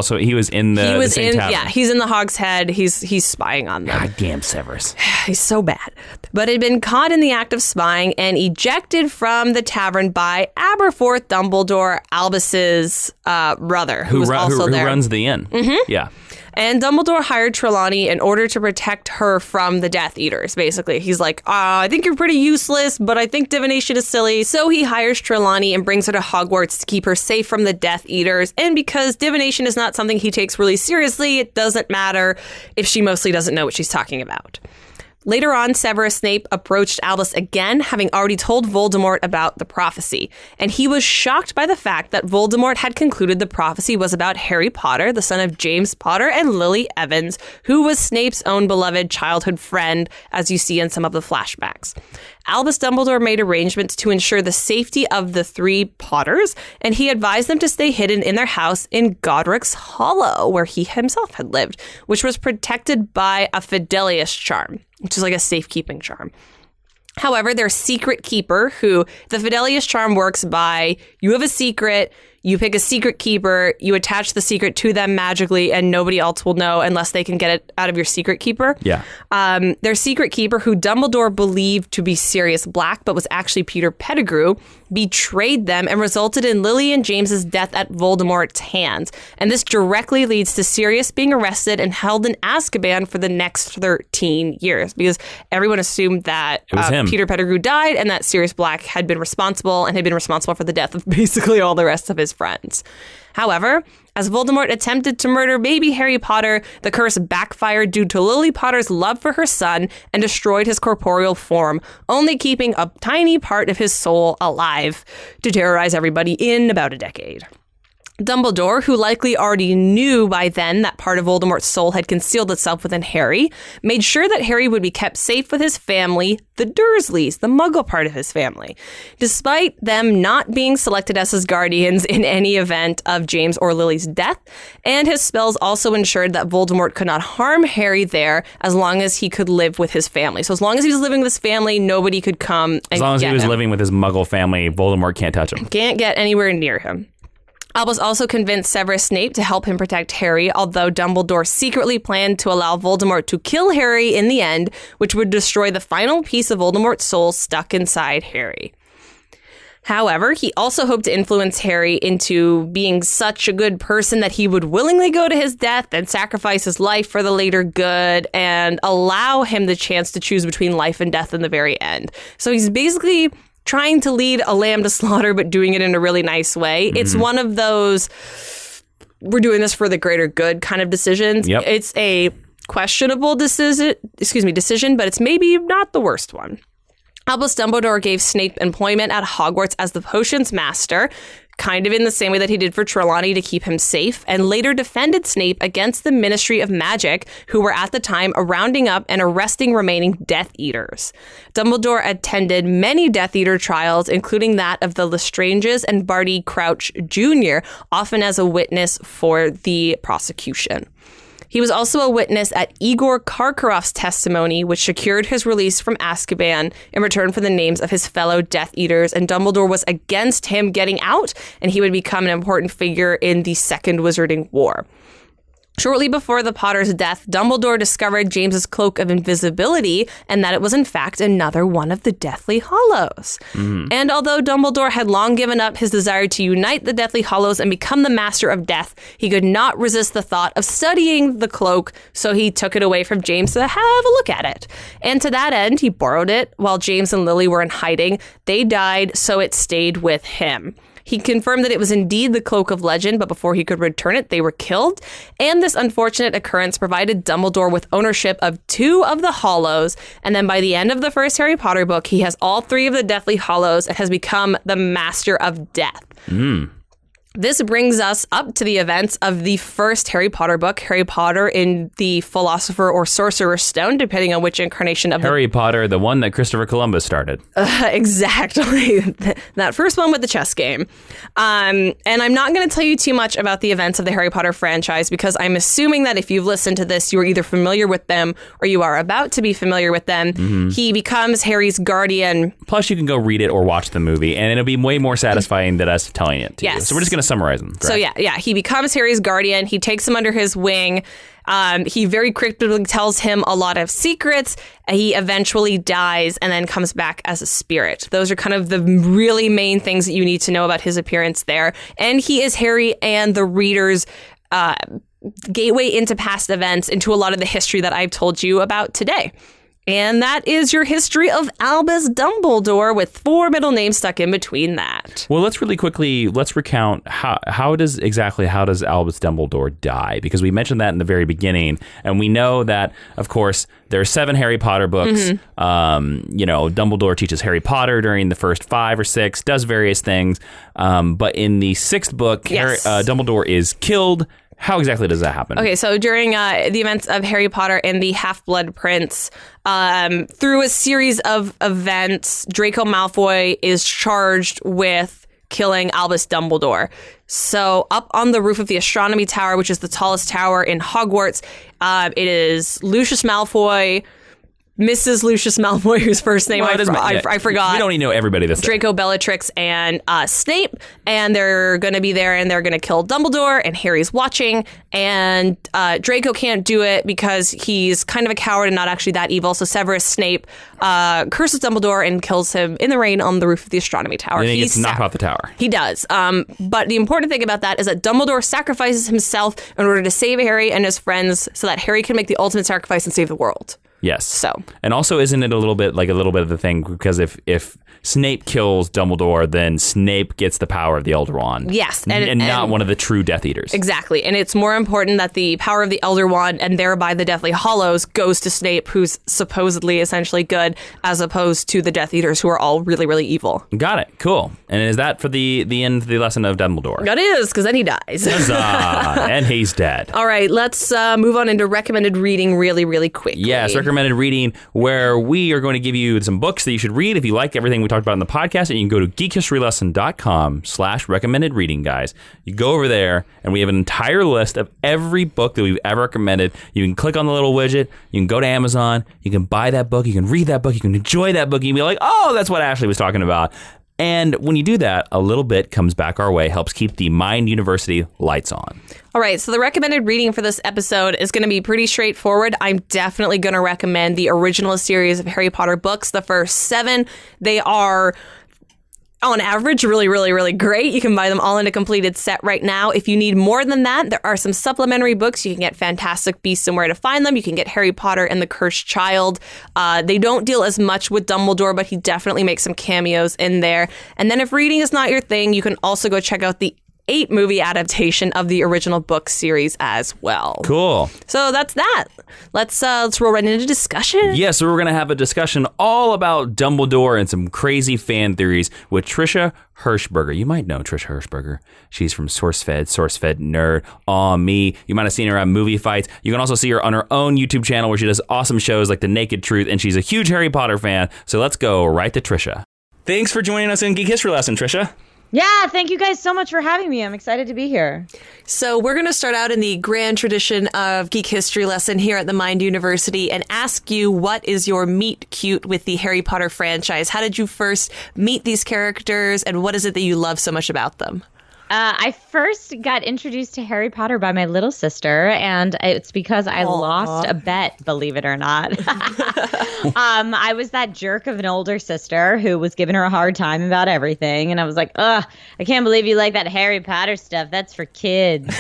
in the same tavern. Yeah, he's in the Hog's Head. He's spying on them. God damn Severus. He's so bad. But had been caught in the act of spying and ejected from the tavern by Aberforth Dumbledore, Albus's brother, who was also there. Who runs the inn. Mm-hmm. Yeah. And Dumbledore hired Trelawney in order to protect her from the Death Eaters, basically. He's like, I think you're pretty useless, but I think divination is silly. So he hires Trelawney and brings her to Hogwarts to keep her safe from the Death Eaters. And because divination is not something he takes really seriously, it doesn't matter if she mostly doesn't know what she's talking about. Later on, Severus Snape approached Albus again, having already told Voldemort about the prophecy. And he was shocked by the fact that Voldemort had concluded the prophecy was about Harry Potter, the son of James Potter and Lily Evans, who was Snape's own beloved childhood friend, as you see in some of the flashbacks. Albus Dumbledore made arrangements to ensure the safety of the three Potters, and he advised them to stay hidden in their house in Godric's Hollow, where he himself had lived, which was protected by a Fidelius charm, which is like a safekeeping charm. However, their secret keeper, who the Fidelius charm works by, you have a secret, you pick a secret keeper, you attach the secret to them magically, and nobody else will know unless they can get it out of your secret keeper. Yeah. Their secret keeper, who Dumbledore believed to be Sirius Black, but was actually Peter Pettigrew, betrayed them and resulted in Lily and James's death at Voldemort's hands. And this directly leads to Sirius being arrested and held in Azkaban for the next 13 years because everyone assumed that Peter Pettigrew died and that Sirius Black had been responsible for the death of basically all the rest of his friends. However, as Voldemort attempted to murder baby Harry Potter, the curse backfired due to Lily Potter's love for her son and destroyed his corporeal form, only keeping a tiny part of his soul alive to terrorize everybody in about a decade. Dumbledore, who likely already knew by then that part of Voldemort's soul had concealed itself within Harry, made sure that Harry would be kept safe with his family, the Dursleys, the Muggle part of his family, despite them not being selected as his guardians in any event of James or Lily's death. And his spells also ensured that Voldemort could not harm Harry there as long as he could live with his family. So as long as he was living with his family, nobody could come and get him. As long as he was living with his Muggle family, Voldemort can't touch him. Can't get anywhere near him. Albus also convinced Severus Snape to help him protect Harry, although Dumbledore secretly planned to allow Voldemort to kill Harry in the end, which would destroy the final piece of Voldemort's soul stuck inside Harry. However, he also hoped to influence Harry into being such a good person that he would willingly go to his death and sacrifice his life for the later good and allow him the chance to choose between life and death in the very end. So he's basically trying to lead a lamb to slaughter, but doing it in a really nice way. Mm-hmm. It's one of those, we're doing this for the greater good kind of decisions. Yep. It's a questionable decision, but it's maybe not the worst one. Albus Dumbledore gave Snape employment at Hogwarts as the potions master, kind of in the same way that he did for Trelawney to keep him safe, and later defended Snape against the Ministry of Magic, who were at the time rounding up and arresting remaining Death Eaters. Dumbledore attended many Death Eater trials, including that of the Lestranges and Barty Crouch Jr., often as a witness for the prosecution. He was also a witness at Igor Karkaroff's testimony, which secured his release from Azkaban in return for the names of his fellow Death Eaters, and Dumbledore was against him getting out, and he would become an important figure in the Second Wizarding War. Shortly before the Potter's death, Dumbledore discovered James's cloak of invisibility and that it was in fact another one of the Deathly Hallows. Mm-hmm. And although Dumbledore had long given up his desire to unite the Deathly Hallows and become the Master of Death, he could not resist the thought of studying the cloak, so he took it away from James to have a look at it. And to that end, he borrowed it while James and Lily were in hiding. They died, so it stayed with him. He confirmed that it was indeed the Cloak of Legend, but before he could return it, they were killed. And this unfortunate occurrence provided Dumbledore with ownership of 2 of the Hallows. And then by the end of the first Harry Potter book, he has all 3 of the Deathly Hallows and has become the Master of Death. This brings us up to the events of the first Harry Potter book, Harry Potter in the Philosopher or Sorcerer's Stone, depending on which incarnation of Harry Potter, the one that Christopher Columbus started. Exactly. That first one with the chess game. And I'm not going to tell you too much about the events of the Harry Potter franchise because I'm assuming that if you've listened to this, you are either familiar with them or you are about to be familiar with them. Mm-hmm. He becomes Harry's guardian. Plus, you can go read it or watch the movie, and it'll be way more satisfying than us telling it to you. So we're just going to summarize them. Correct? So yeah, he becomes Harry's guardian. He takes him under his wing. He very cryptically tells him a lot of secrets. He eventually dies and then comes back as a spirit. Those are kind of the really main things that you need to know about his appearance there. And he is Harry and the reader's gateway into past events, into a lot of the history that I've told you about today. And that is your history of Albus Dumbledore with 4 middle names stuck in between that. Well, let's recount how does Albus Dumbledore die? Because we mentioned that in the very beginning, and we know that, of course, there are 7 Harry Potter books. Mm-hmm. Dumbledore teaches Harry Potter during the first 5 or 6, does various things. But in the 6th book, Dumbledore is killed. How exactly does that happen? Okay, so during the events of Harry Potter and the Half-Blood Prince, through a series of events, Draco Malfoy is charged with killing Albus Dumbledore. So up on the roof of the Astronomy Tower, which is the tallest tower in Hogwarts, it is Lucius Malfoy, Mrs. Lucius Malfoy, whose first name I forgot. We don't even know everybody this Draco, Bellatrix, and Snape, and they're going to be there, and they're going to kill Dumbledore, and Harry's watching, and Draco can't do it because he's kind of a coward and not actually that evil, so Severus Snape curses Dumbledore and kills him in the rain on the roof of the astronomy tower. And he gets knocked off the tower. He does. But the important thing about that is that Dumbledore sacrifices himself in order to save Harry and his friends so that Harry can make the ultimate sacrifice and save the world. Yes. So, and also, isn't it a little bit of the thing? Because if Snape kills Dumbledore, then Snape gets the power of the Elder Wand. Yes. And not one of the true Death Eaters. Exactly. And it's more important that the power of the Elder Wand and thereby the Deathly Hallows goes to Snape, who's supposedly essentially good, as opposed to the Death Eaters, who are all really, really evil. Got it. Cool. And is that for the end of the lesson of Dumbledore? That is, because then he dies. Huzzah. And he's dead. All right, let's move on into recommended reading really, really quickly. Yes, recommended reading, where we are going to give you some books that you should read if you like everything we talked about in the podcast, and you can go to geekhistorylesson.com/recommended reading, guys. You go over there, and we have an entire list of every book that we've ever recommended. You can click on the little widget, you can go to Amazon, you can buy that book, you can read that book, you can enjoy that book, you can be like, oh, that's what Ashley was talking about. And when you do that, a little bit comes back our way, helps keep the Mind University lights on. All right, so the recommended reading for this episode is going to be pretty straightforward. I'm definitely going to recommend the original series of Harry Potter books, the first 7. They are, on average, really, really, really great. You can buy them all in a completed set right now. If you need more than that, there are some supplementary books. You can get Fantastic Beasts and Where to Find Them. You can get Harry Potter and the Cursed Child. They don't deal as much with Dumbledore, but he definitely makes some cameos in there. And then if reading is not your thing, you can also go check out the 8-movie adaptation of the original book series as well. Cool. So that's that. Let's roll right into discussion. Yeah, so we're going to have a discussion all about Dumbledore and some crazy fan theories with Trisha Hershberger. You might know Trisha Hershberger. She's from SourceFed Nerd. Aw, me. You might have seen her at movie fights. You can also see her on her own YouTube channel where she does awesome shows like The Naked Truth, and she's a huge Harry Potter fan. So let's go right to Trisha. Thanks for joining us in Geek History Lesson, Trisha. Yeah, thank you guys so much for having me. I'm excited to be here. So we're going to start out in the grand tradition of Geek History Lesson here at the Mind University and ask you, what is your meet cute with the Harry Potter franchise? How did you first meet these characters, and what is it that you love so much about them? I first got introduced to Harry Potter by my little sister, and it's because I lost a bet, believe it or not. I was that jerk of an older sister who was giving her a hard time about everything, and I was like, ugh, I can't believe you like that Harry Potter stuff. That's for kids.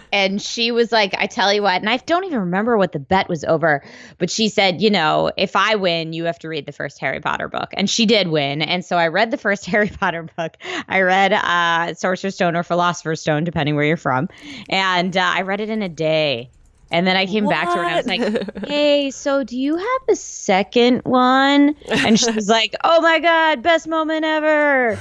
And she was like, I tell you what, and I don't even remember what the bet was over, but she said, you know, if I win, you have to read the first Harry Potter book. And she did win. And so I read the first Harry Potter book. I read Sorcerer's Stone or Philosopher's Stone, depending where you're from. And I read it in a day. And then I came back to her and I was like, hey, so do you have the second one? And she was like, oh, my God, best moment ever.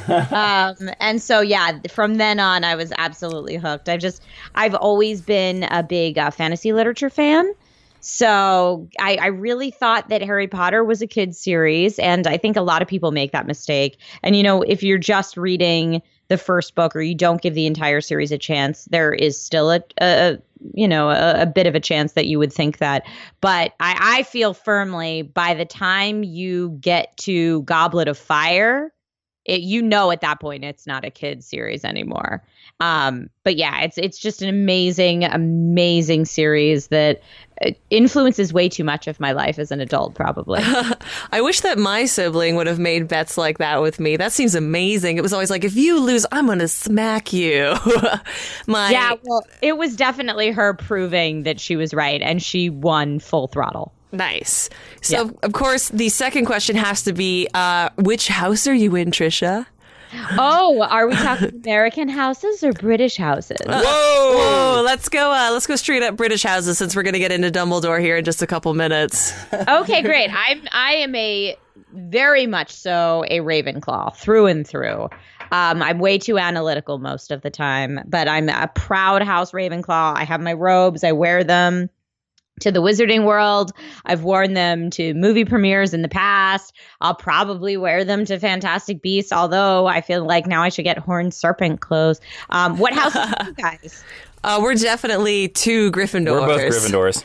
And so, yeah, from then on, I was absolutely hooked. I've always been a big fantasy literature fan. So I really thought that Harry Potter was a kid's series. And I think a lot of people make that mistake. And, you know, if you're just reading the first book or you don't give the entire series a chance, there is still a bit of a chance that you would think that. But I feel firmly by the time you get to Goblet of Fire, at that point it's not a kid's series anymore. But yeah, it's just an amazing, amazing series that influences way too much of my life as an adult, probably. I wish that my sibling would have made bets like that with me. That seems amazing. It was always like, if you lose, I'm going to smack you. Yeah, well, it was definitely her proving that she was right, and she won full throttle. Nice. So, Of course, the second question has to be, which house are you in, Trisha? Oh, are we talking American houses or British houses? Whoa! Let's go straight up British houses, since we're going to get into Dumbledore here in just a couple minutes. Okay, great. I am a very much so a Ravenclaw through and through. I'm way too analytical most of the time, but I'm a proud house Ravenclaw. I have my robes. I wear them to the Wizarding World. I've worn them to movie premieres in the past. I'll probably wear them to Fantastic Beasts, although I feel like now I should get Horned Serpent clothes. What house are you guys? We're definitely two Gryffindors. We're both Gryffindors.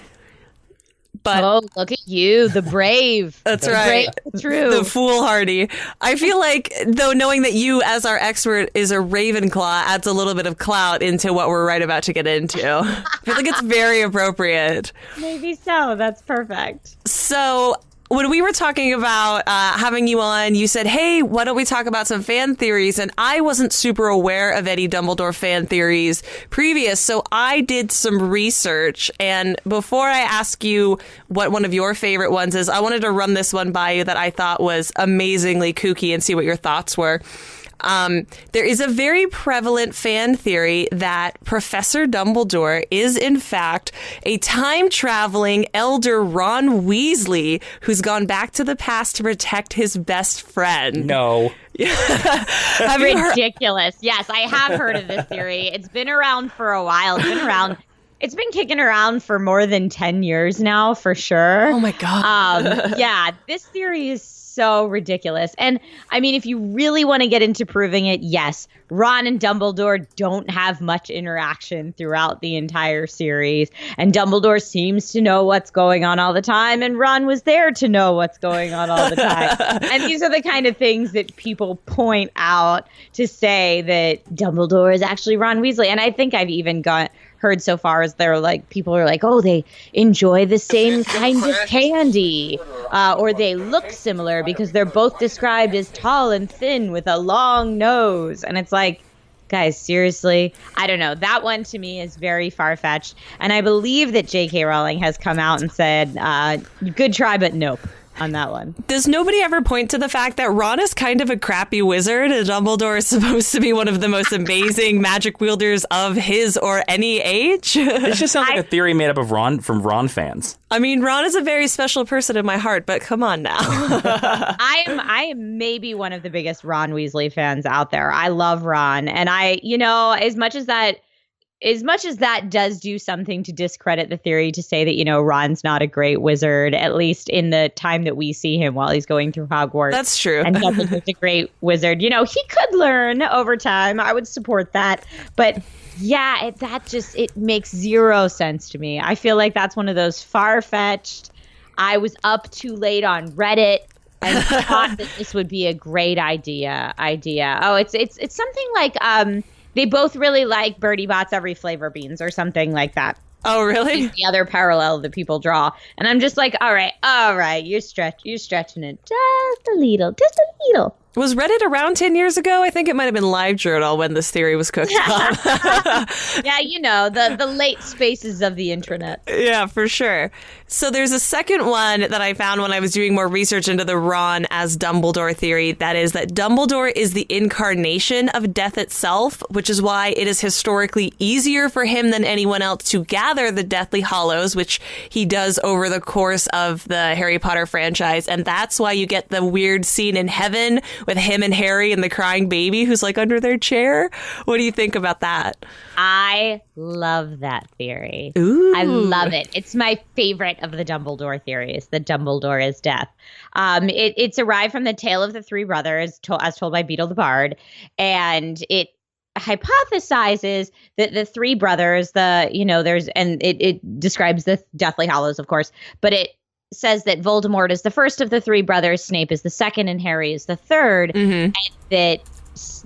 But look at you, the brave. That's right. True. The foolhardy. I feel like, though, knowing that you, as our expert, is a Ravenclaw adds a little bit of clout into what we're right about to get into. I feel like it's very appropriate. Maybe so. That's perfect. So when we were talking about having you on, you said, hey, why don't we talk about some fan theories? And I wasn't super aware of any Dumbledore fan theories previous, so I did some research. And before I ask you what one of your favorite ones is, I wanted to run this one by you that I thought was amazingly kooky and see what your thoughts were. There is a very prevalent fan theory that Professor Dumbledore is, in fact, a time-traveling elder Ron Weasley who's gone back to the past to protect his best friend. No. Ridiculous. Yes, I have heard of this theory. It's been around for a while. It's been kicking around for more than 10 years now, for sure. Oh, my God. Yeah, this theory is so ridiculous. And I mean, if you really want to get into proving it, yes, Ron and Dumbledore don't have much interaction throughout the entire series. And Dumbledore seems to know what's going on all the time. And Ron was there to know what's going on all the time. And these are the kind of things that people point out to say that Dumbledore is actually Ron Weasley. And I think I've even heard so far as they're like, people are like, oh, they enjoy the same kind of candy, or they look similar because they're both described as tall and thin with a long nose. And it's like, guys, seriously, I don't know. That one to me is very far-fetched. And I believe that J.K. Rowling has come out and said, good try, but nope. On that one. Does nobody ever point to the fact that Ron is kind of a crappy wizard and Dumbledore is supposed to be one of the most amazing magic wielders of his or any age? This just sounds like a theory made up of Ron fans. I mean, Ron is a very special person in my heart, but come on now. I am maybe one of the biggest Ron Weasley fans out there. I love Ron. And as much as that does do something to discredit the theory to say that, Ron's not a great wizard, at least in the time that we see him while he's going through Hogwarts. That's true. And Dumbledore's a great wizard. He could learn over time. I would support that. But yeah, it makes zero sense to me. I feel like that's one of those far-fetched, I was up too late on Reddit and thought that this would be a great idea. Oh, it's something like, they both really like Bertie Bott's Every Flavor Beans or something like that. Oh, really? It's the other parallel that people draw. And I'm just like, all right, you're stretching it just a little. Was Reddit around 10 years ago? I think it might have been LiveJournal when this theory was cooked up. Yeah, the late spaces of the internet. Yeah, for sure. So there's a second one that I found when I was doing more research into the Ron as Dumbledore theory. That is that Dumbledore is the incarnation of death itself, which is why it is historically easier for him than anyone else to gather the Deathly Hallows, which he does over the course of the Harry Potter franchise. And that's why you get the weird scene in heaven with him and Harry and the crying baby who's like under their chair. What do you think about that? I love that theory. Ooh. I love it. It's my favorite of the Dumbledore theories, that Dumbledore is death. It's arrived from the tale of the three brothers, as told by Beedle the Bard, and it hypothesizes that the three brothers, it describes the Deathly Hallows, of course, but it says that Voldemort is the first of the three brothers, Snape is the second, and Harry is the third, and that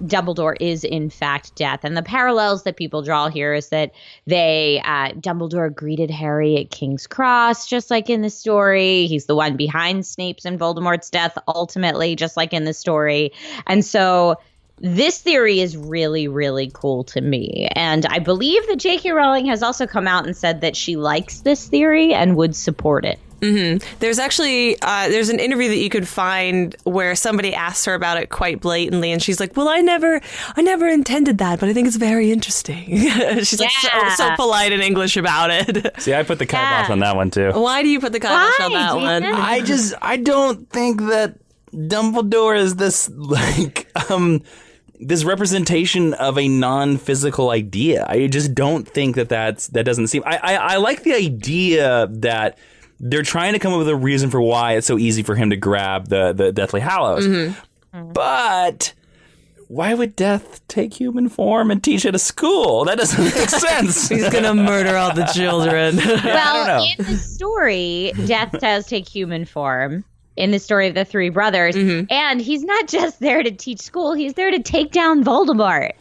Dumbledore is in fact death. And the parallels that people draw here is that Dumbledore greeted Harry at King's Cross, just like in the story. He's the one behind Snape's and Voldemort's death, ultimately, just like in the story. And so this theory is really, really cool to me. And I believe that J.K. Rowling has also come out and said that she likes this theory and would support it. Mm-hmm. There's actually there's an interview that you could find where somebody asks her about it quite blatantly, and she's like, "Well, I never intended that, but I think it's very interesting." She's like so polite in English about it. See, I put the kibosh on that one too. Why do you put the kibosh on that one? I don't think that Dumbledore is this this representation of a non-physical idea. I just don't think that doesn't seem. I like the idea that they're trying to come up with a reason for why it's so easy for him to grab the Deathly Hallows. Mm-hmm. But why would Death take human form and teach at a school? That doesn't make sense. He's going to murder all the children. Well, in the story, Death does take human form in the story of the three brothers. And he's not just there to teach school. He's there to take down Voldemort.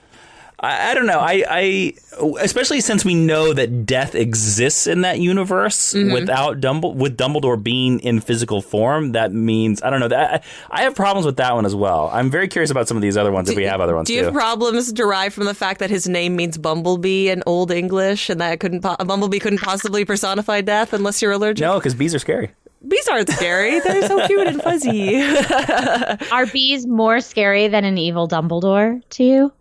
I don't know. I especially since we know that Death exists in that universe without with Dumbledore being in physical form. That means I don't know. That I have problems with that one as well. I'm very curious about some of these other ones if we have other ones. Do you have problems derived from the fact that his name means Bumblebee in Old English, and that Bumblebee couldn't possibly personify Death unless you're allergic? No, because bees are scary. Bees aren't scary. They're so cute and fuzzy. Are bees more scary than an evil Dumbledore to you?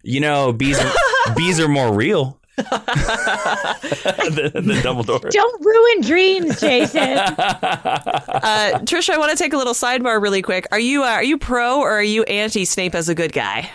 You know, bees are more real than Dumbledore. Don't ruin dreams, Jason. Trisha, I want to take a little sidebar really quick. Are you pro or are you anti Snape as a good guy?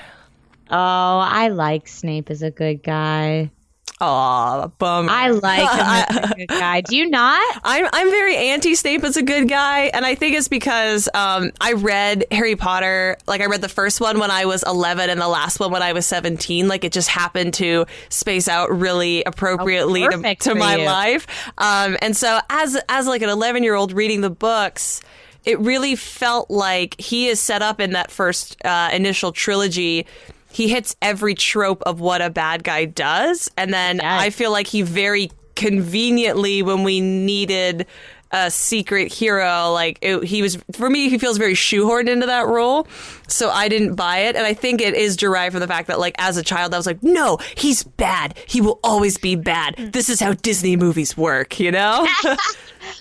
Oh, I like Snape as a good guy. Aw, bummer. I like him as a good guy. Do you not? I'm very anti Snape as a good guy, and I think it's because I read Harry Potter. Like, I read the first one when I was 11 and the last one when I was 17. Like, it just happened to space out really appropriately to my life. And so as like an 11-year-old reading the books, it really felt like he is set up in that first initial trilogy. He hits every trope of what a bad guy does. And then I feel like he very conveniently, when we needed a secret hero, like he was, for me, he feels very shoehorned into that role. So I didn't buy it. And I think it is derived from the fact that, like, as a child, I was like, no, he's bad. He will always be bad. This is how Disney movies work, you know?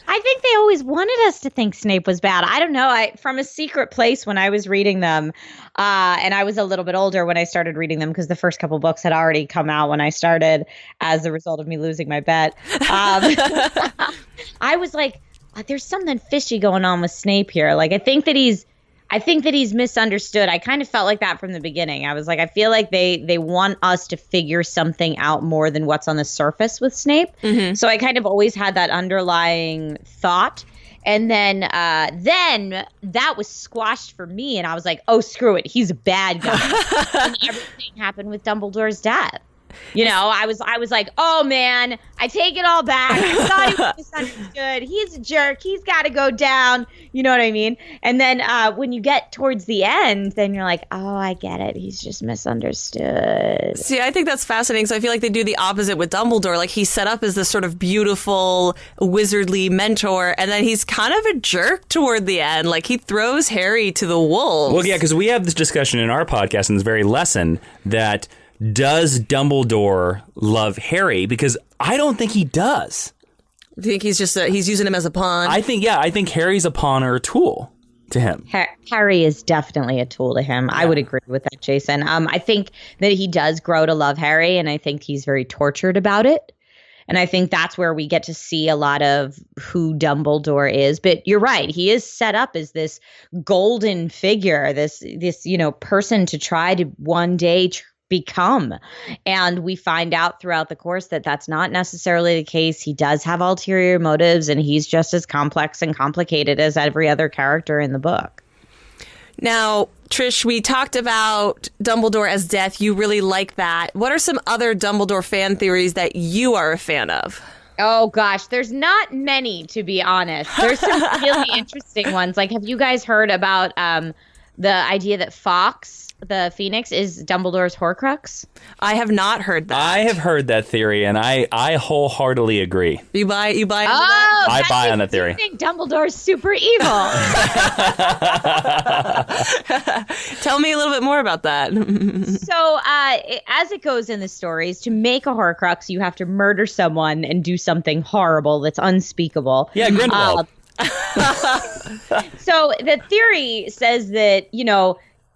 I think they always wanted us to think Snape was bad. I don't know. From a secret place when I was reading them, and I was a little bit older when I started reading them because the first couple books had already come out when I started as a result of me losing my bet. I was like, there's something fishy going on with Snape here. Like, I think that he's misunderstood. I kind of felt like that from the beginning. I was like, I feel like they want us to figure something out more than what's on the surface with Snape. So I kind of always had that underlying thought. And then that was squashed for me. And I was like, oh, screw it. He's a bad guy. And everything happened with Dumbledore's death. You know, I was like, oh, man, I take it all back. I thought he was misunderstood. He's a jerk. He's got to go down. You know what I mean? And then when you get towards the end, then you're like, oh, I get it. He's just misunderstood. See, I think that's fascinating. So I feel like they do the opposite with Dumbledore. Like, he's set up as this sort of beautiful, wizardly mentor, and then he's kind of a jerk toward the end. Like, he throws Harry to the wolves. Well, yeah, because we have this discussion in our podcast in this very lesson that does Dumbledore love Harry? Because I don't think he does. Do you think he's just he's using him as a pawn? I think Harry's a pawn or a tool to him. Harry is definitely a tool to him. Yeah. I would agree with that, Jason. I think that he does grow to love Harry, and I think he's very tortured about it. And I think that's where we get to see a lot of who Dumbledore is. But you're right. He is set up as this golden figure, this person to try to one day become. And we find out throughout the course that that's not necessarily the case. He does have ulterior motives, and he's just as complex and complicated as every other character in the book. Now, Trish, we talked about Dumbledore as Death. You really like that. What are some other Dumbledore fan theories that you are a fan of? Oh, gosh, there's not many, to be honest. There's some really interesting ones. Like, have you guys heard about the idea that Fawkes, the Phoenix, is Dumbledore's Horcrux? I have not heard that. I have heard that theory, and I wholeheartedly agree. You buy into that? I buy on that theory. I think Dumbledore's super evil. Tell me a little bit more about that. So, as it goes in the stories, to make a Horcrux, you have to murder someone and do something horrible that's unspeakable. Yeah, Grindelwald. So the theory says that,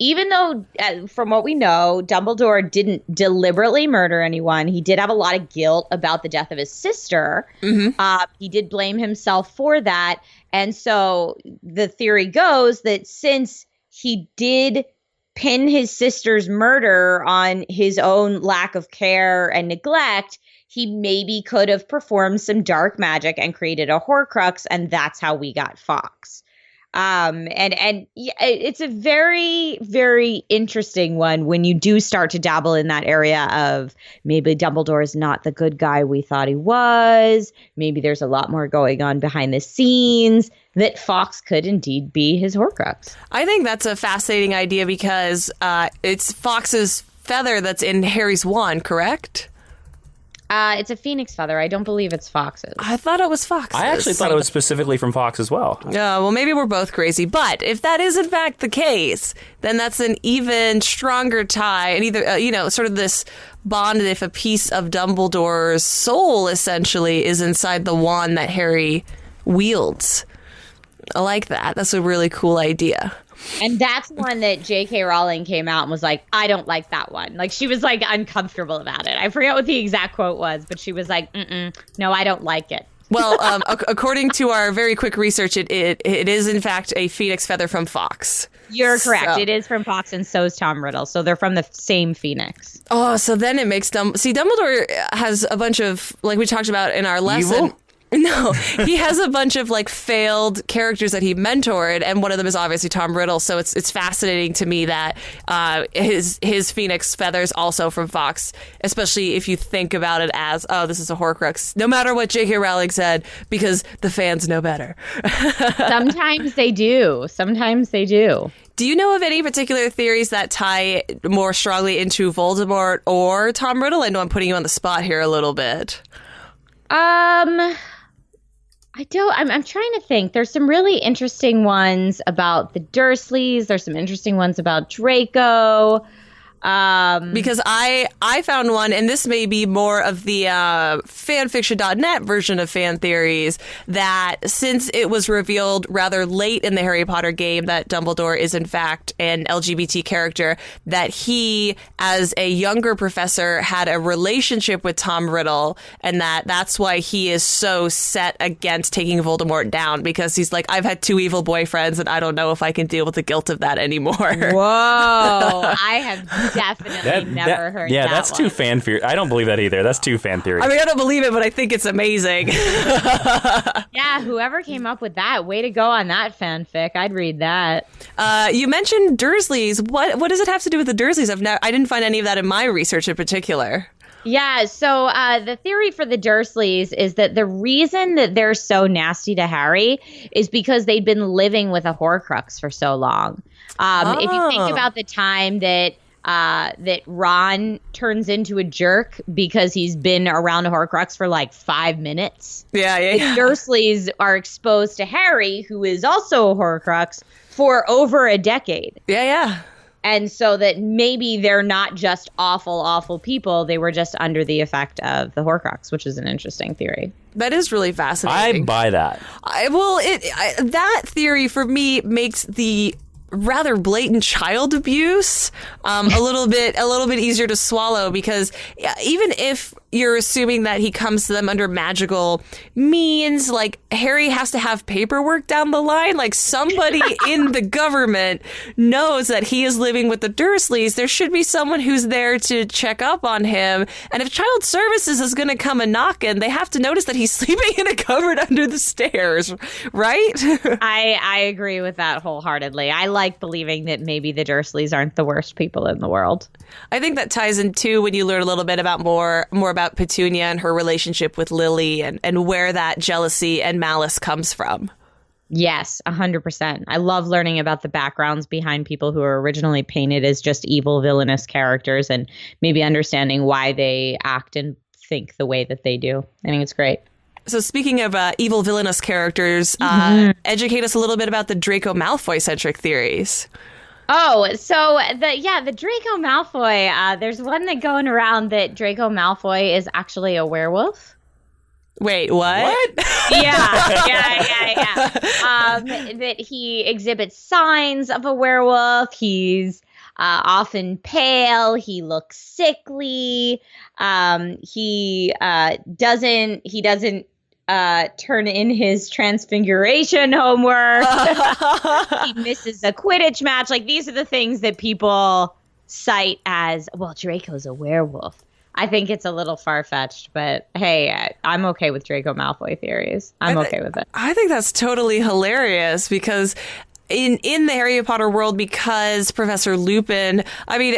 even though, from what we know, Dumbledore didn't deliberately murder anyone, he did have a lot of guilt about the death of his sister. He did blame himself for that. And so the theory goes that since he did pin his sister's murder on his own lack of care and neglect, he maybe could have performed some dark magic and created a Horcrux, and that's how we got Fawkes. And yeah, it's a very, very interesting one when you do start to dabble in that area of maybe Dumbledore is not the good guy we thought he was. Maybe there's a lot more going on behind the scenes, that Fawkes could indeed be his Horcrux. I think that's a fascinating idea because it's Fawkes's feather that's in Harry's wand, correct? It's a phoenix feather. I don't believe it's Fawkes's. I thought it was Fawkes's. I actually thought it was specifically from Fawkes as well. Well, maybe we're both crazy. But if that is in fact the case, then that's an even stronger tie. And either, sort of this bond, if a piece of Dumbledore's soul essentially is inside the wand that Harry wields. I like that. That's a really cool idea. And that's one that J.K. Rowling came out and was like, I don't like that one. Like, she was like uncomfortable about it. I forget what the exact quote was, but she was like, no, I don't like it. Well, according to our very quick research, it is in fact a phoenix feather from Fawkes. You're correct. It is from Fawkes, and so is Tom Riddle. So they're from the same phoenix. Oh, so then it makes Dumbledore has a bunch of, like we talked about in our lesson. Evil? No, he has a bunch of like failed characters that he mentored, and one of them is obviously Tom Riddle. So it's fascinating to me that his phoenix feathers also from Fawkes, especially if you think about it as, oh, this is a Horcrux. No matter what J.K. Rowling said, because the fans know better. Sometimes they do. Do you know of any particular theories that tie more strongly into Voldemort or Tom Riddle? I know I'm putting you on the spot here a little bit. I don't. I'm trying to think. There's some really interesting ones about the Dursleys. There's some interesting ones about Draco. Because I found one, and this may be more of the fanfiction.net version of fan theories, that since it was revealed rather late in the Harry Potter game that Dumbledore is in fact an LGBT character, that he, as a younger professor, had a relationship with Tom Riddle, and that's why he is so set against taking Voldemort down, because he's like, I've had 2 evil boyfriends, and I don't know if I can deal with the guilt of that anymore. Whoa. I have definitely never heard that. Yeah, that's too fan theory. I don't believe that either. That's too fan theory. I mean, I don't believe it, but I think it's amazing. Yeah, whoever came up with that, way to go on that fanfic. I'd read that. You mentioned Dursleys. What does it have to do with the Dursleys? I didn't find any of that in my research in particular. Yeah, so the theory for the Dursleys is that the reason that they're so nasty to Harry is because they'd been living with a Horcrux for so long. If you think about the time that Ron turns into a jerk because he's been around a Horcrux for like 5 minutes. Yeah. The Dursleys are exposed to Harry, who is also a Horcrux, for over a decade. Yeah. And so that maybe they're not just awful, awful people. They were just under the effect of the Horcrux, which is an interesting theory. That is really fascinating. I buy that. That theory for me makes the rather blatant child abuse a little bit easier to swallow, because even if you're assuming that he comes to them under magical means, like, Harry has to have paperwork down the line. Like, somebody in the government knows that he is living with the Dursleys. There should be someone who's there to check up on him. And if Child Services is going to come a knockin', they have to notice that he's sleeping in a cupboard under the stairs, right? I agree with that wholeheartedly. I like believing that maybe the Dursleys aren't the worst people in the world. I think that ties in, too, when you learn a little bit about more about Petunia and her relationship with Lily, and where that jealousy and malice comes from. Yes, 100%. I love learning about the backgrounds behind people who are originally painted as just evil, villainous characters, and maybe understanding why they act and think the way that they do. I think it's great. So speaking of evil, villainous characters, educate us a little bit about the Draco Malfoy-centric theories. Oh, so the Draco Malfoy, there's one that going around that Draco Malfoy is actually a werewolf. Wait, what? Yeah. That he exhibits signs of a werewolf. He's often pale. He looks sickly. He doesn't turn in his transfiguration homework. He misses a Quidditch match. Like, these are the things that people cite as, well, Draco's a werewolf. I think it's a little far-fetched, but hey, I'm okay with Draco Malfoy theories. I'm okay with it. I think that's totally hilarious because in the Harry Potter world, because Professor Lupin, I mean,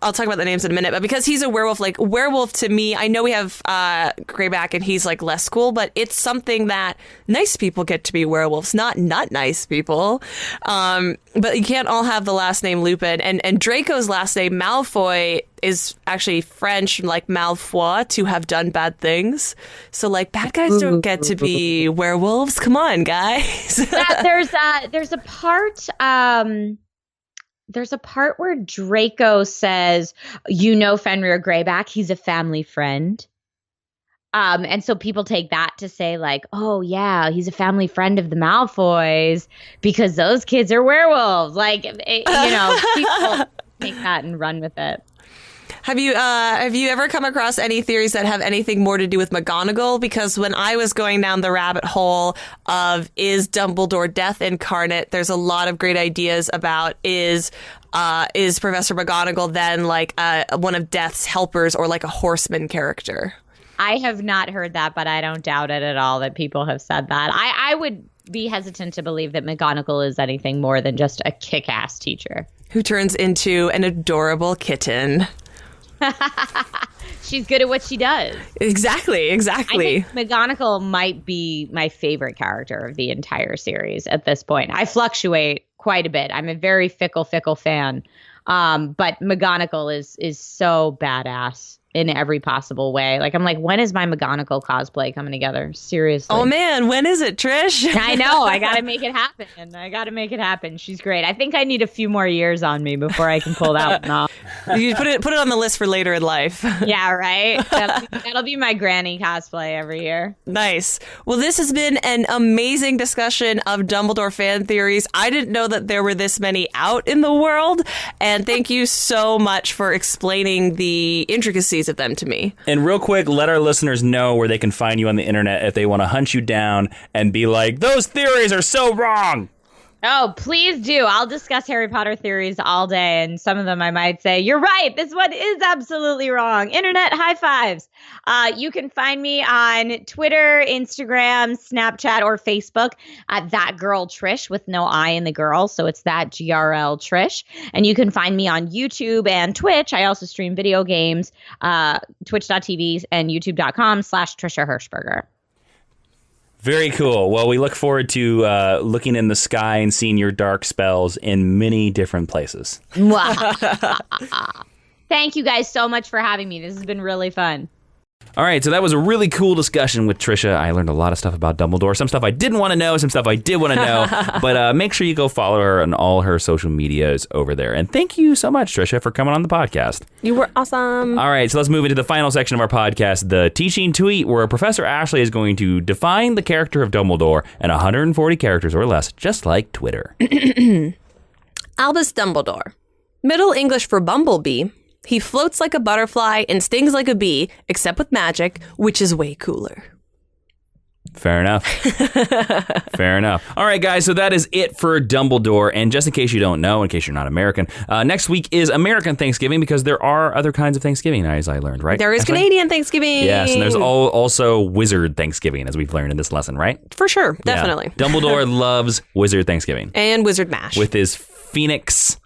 I'll talk about the names in a minute, but because he's a werewolf, like werewolf to me, I know we have Greyback and he's like less cool, but it's something that nice people get to be werewolves, not nice people. But you can't all have the last name Lupin. And Draco's last name, Malfoy, is actually French, like Malfoy, to have done bad things. So like bad guys don't get to be werewolves. Come on, guys. There's a part. There's a part where Draco says, Fenrir Greyback, he's a family friend. And so people take that to say like, oh yeah, he's a family friend of the Malfoys because those kids are werewolves. Like, people take that and run with it. Have you ever come across any theories that have anything more to do with McGonagall? Because when I was going down the rabbit hole of is Dumbledore Death incarnate, there's a lot of great ideas about is Professor McGonagall then like one of Death's helpers or like a horseman character? I have not heard that, but I don't doubt it at all that people have said that. I would be hesitant to believe that McGonagall is anything more than just a kick-ass teacher who turns into an adorable kitten. She's good at what she does. Exactly. I think McGonagall might be my favorite character of the entire series at this point. I fluctuate quite a bit. I'm a very fickle fan. But McGonagall is so badass in every possible way. Like, I'm like, when is my McGonagall cosplay coming together? Seriously. Oh, man. When is it, Trish? I know. I got to make it happen. She's great. I think I need a few more years on me before I can pull that one off. You put it on the list for later in life. Yeah, right? That'll be my granny cosplay every year. Nice. Well, this has been an amazing discussion of Dumbledore fan theories. I didn't know that there were this many out in the world. And thank you so much for explaining the intricacies of them to me. And real quick, let our listeners know where they can find you on the internet if they want to hunt you down and be like, those theories are so wrong. Oh, please do. I'll discuss Harry Potter theories all day, and some of them I might say, you're right, this one is absolutely wrong. Internet high fives. You can find me on Twitter, Instagram, Snapchat, or Facebook at That Girl Trish with no I in the girl, so it's that GRL Trish. And you can find me on YouTube and Twitch. I also stream video games, twitch.tv and youtube.com/Trisha Hershberger. Very cool. Well, we look forward to looking in the sky and seeing your dark spells in many different places. Thank you guys so much for having me. This has been really fun. All right, so that was a really cool discussion with Trisha. I learned a lot of stuff about Dumbledore. Some stuff I didn't want to know, some stuff I did want to know. But make sure you go follow her on all her social medias over there. And thank you so much, Trisha, for coming on the podcast. You were awesome. All right, so let's move into the final section of our podcast, the Teaching Tweet, where Professor Ashley is going to define the character of Dumbledore in 140 characters or less, just like Twitter. Albus Dumbledore. Middle English for bumblebee. He floats like a butterfly and stings like a bee, except with magic, which is way cooler. Fair enough. Fair enough. All right, guys, so that is it for Dumbledore. And just in case you don't know, in case you're not American, next week is American Thanksgiving because there are other kinds of Thanksgiving, as I learned, right? There is Canadian Thanksgiving. Yes, and there's also Wizard Thanksgiving, as we've learned in this lesson, right? For sure, definitely. Yeah. Dumbledore loves Wizard Thanksgiving. And Wizard Mash. With his Phoenix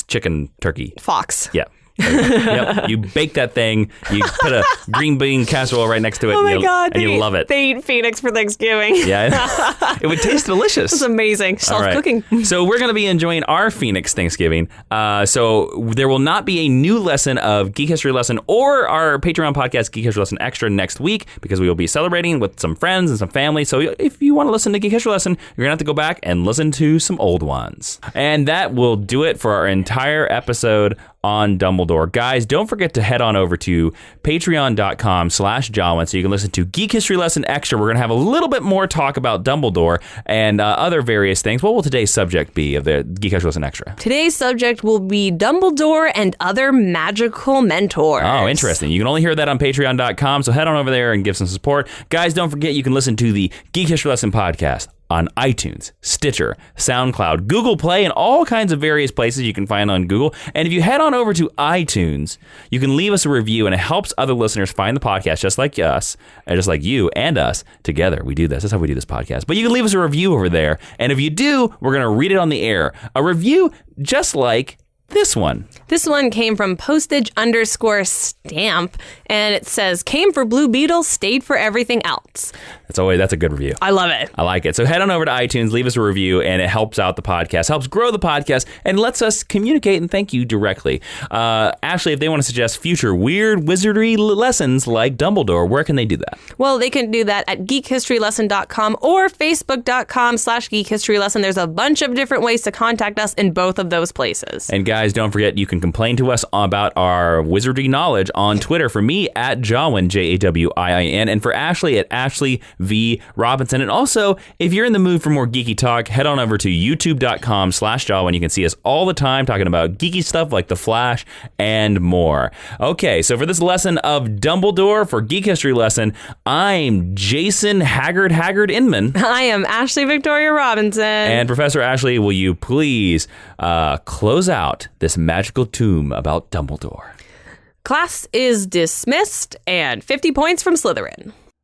chicken turkey. Fox. Yeah. Yep. You bake that thing, you put a green bean casserole right next to it, and you love it. They eat Phoenix for Thanksgiving. Yeah. It would taste delicious. It's amazing. Self-cooking. Right. So we're going to be enjoying our Phoenix Thanksgiving. So there will not be a new lesson of Geek History Lesson or our Patreon podcast, Geek History Lesson Extra, next week because we will be celebrating with some friends and some family. So if you want to listen to Geek History Lesson, you're going to have to go back and listen to some old ones. And that will do it for our entire episode on Dumbledore. Guys, don't forget to head on over to patreon.com/Jawiin so you can listen to Geek History Lesson Extra. We're going to have a little bit more talk about Dumbledore and other various things. What will today's subject be of the Geek History Lesson Extra? Today's subject will be Dumbledore and other magical mentors. Oh, interesting. You can only hear that on patreon.com, so head on over there and give some support. Guys, don't forget you can listen to the Geek History Lesson podcast on iTunes, Stitcher, SoundCloud, Google Play, and all kinds of various places you can find on Google. And if you head on over to iTunes, you can leave us a review, and it helps other listeners find the podcast just like us, and just like you and us together. We do this. That's how we do this podcast. But you can leave us a review over there. And if you do, we're going to read it on the air. A review just like this one. This one came from postage_stamp, and it says, came for Blue Beetle, stayed for everything else. That's a good review. I love it. I like it. So head on over to iTunes, leave us a review, and it helps out the podcast, helps grow the podcast, and lets us communicate and thank you directly. Ashley, if they want to suggest future weird wizardry lessons like Dumbledore, where can they do that? Well, they can do that at geekhistorylesson.com or facebook.com/geekhistorylesson. There's a bunch of different ways to contact us in both of those places. And guys, don't forget, you can complain to us about our wizardry knowledge on Twitter. For me, at Jawiin, Jawiin, and for Ashley, at Ashley V. Robinson. And also, if you're in the mood for more geeky talk, head on over to youtube.com/Jawiin. You can see us all the time talking about geeky stuff like The Flash and more. Okay, so for this lesson of Dumbledore for Geek History Lesson, I'm Jason Haggard Inman. I am Ashley Victoria Robinson. And Professor Ashley, will you please close out this magical tomb about Dumbledore? Class is dismissed, and 50 points from Slytherin.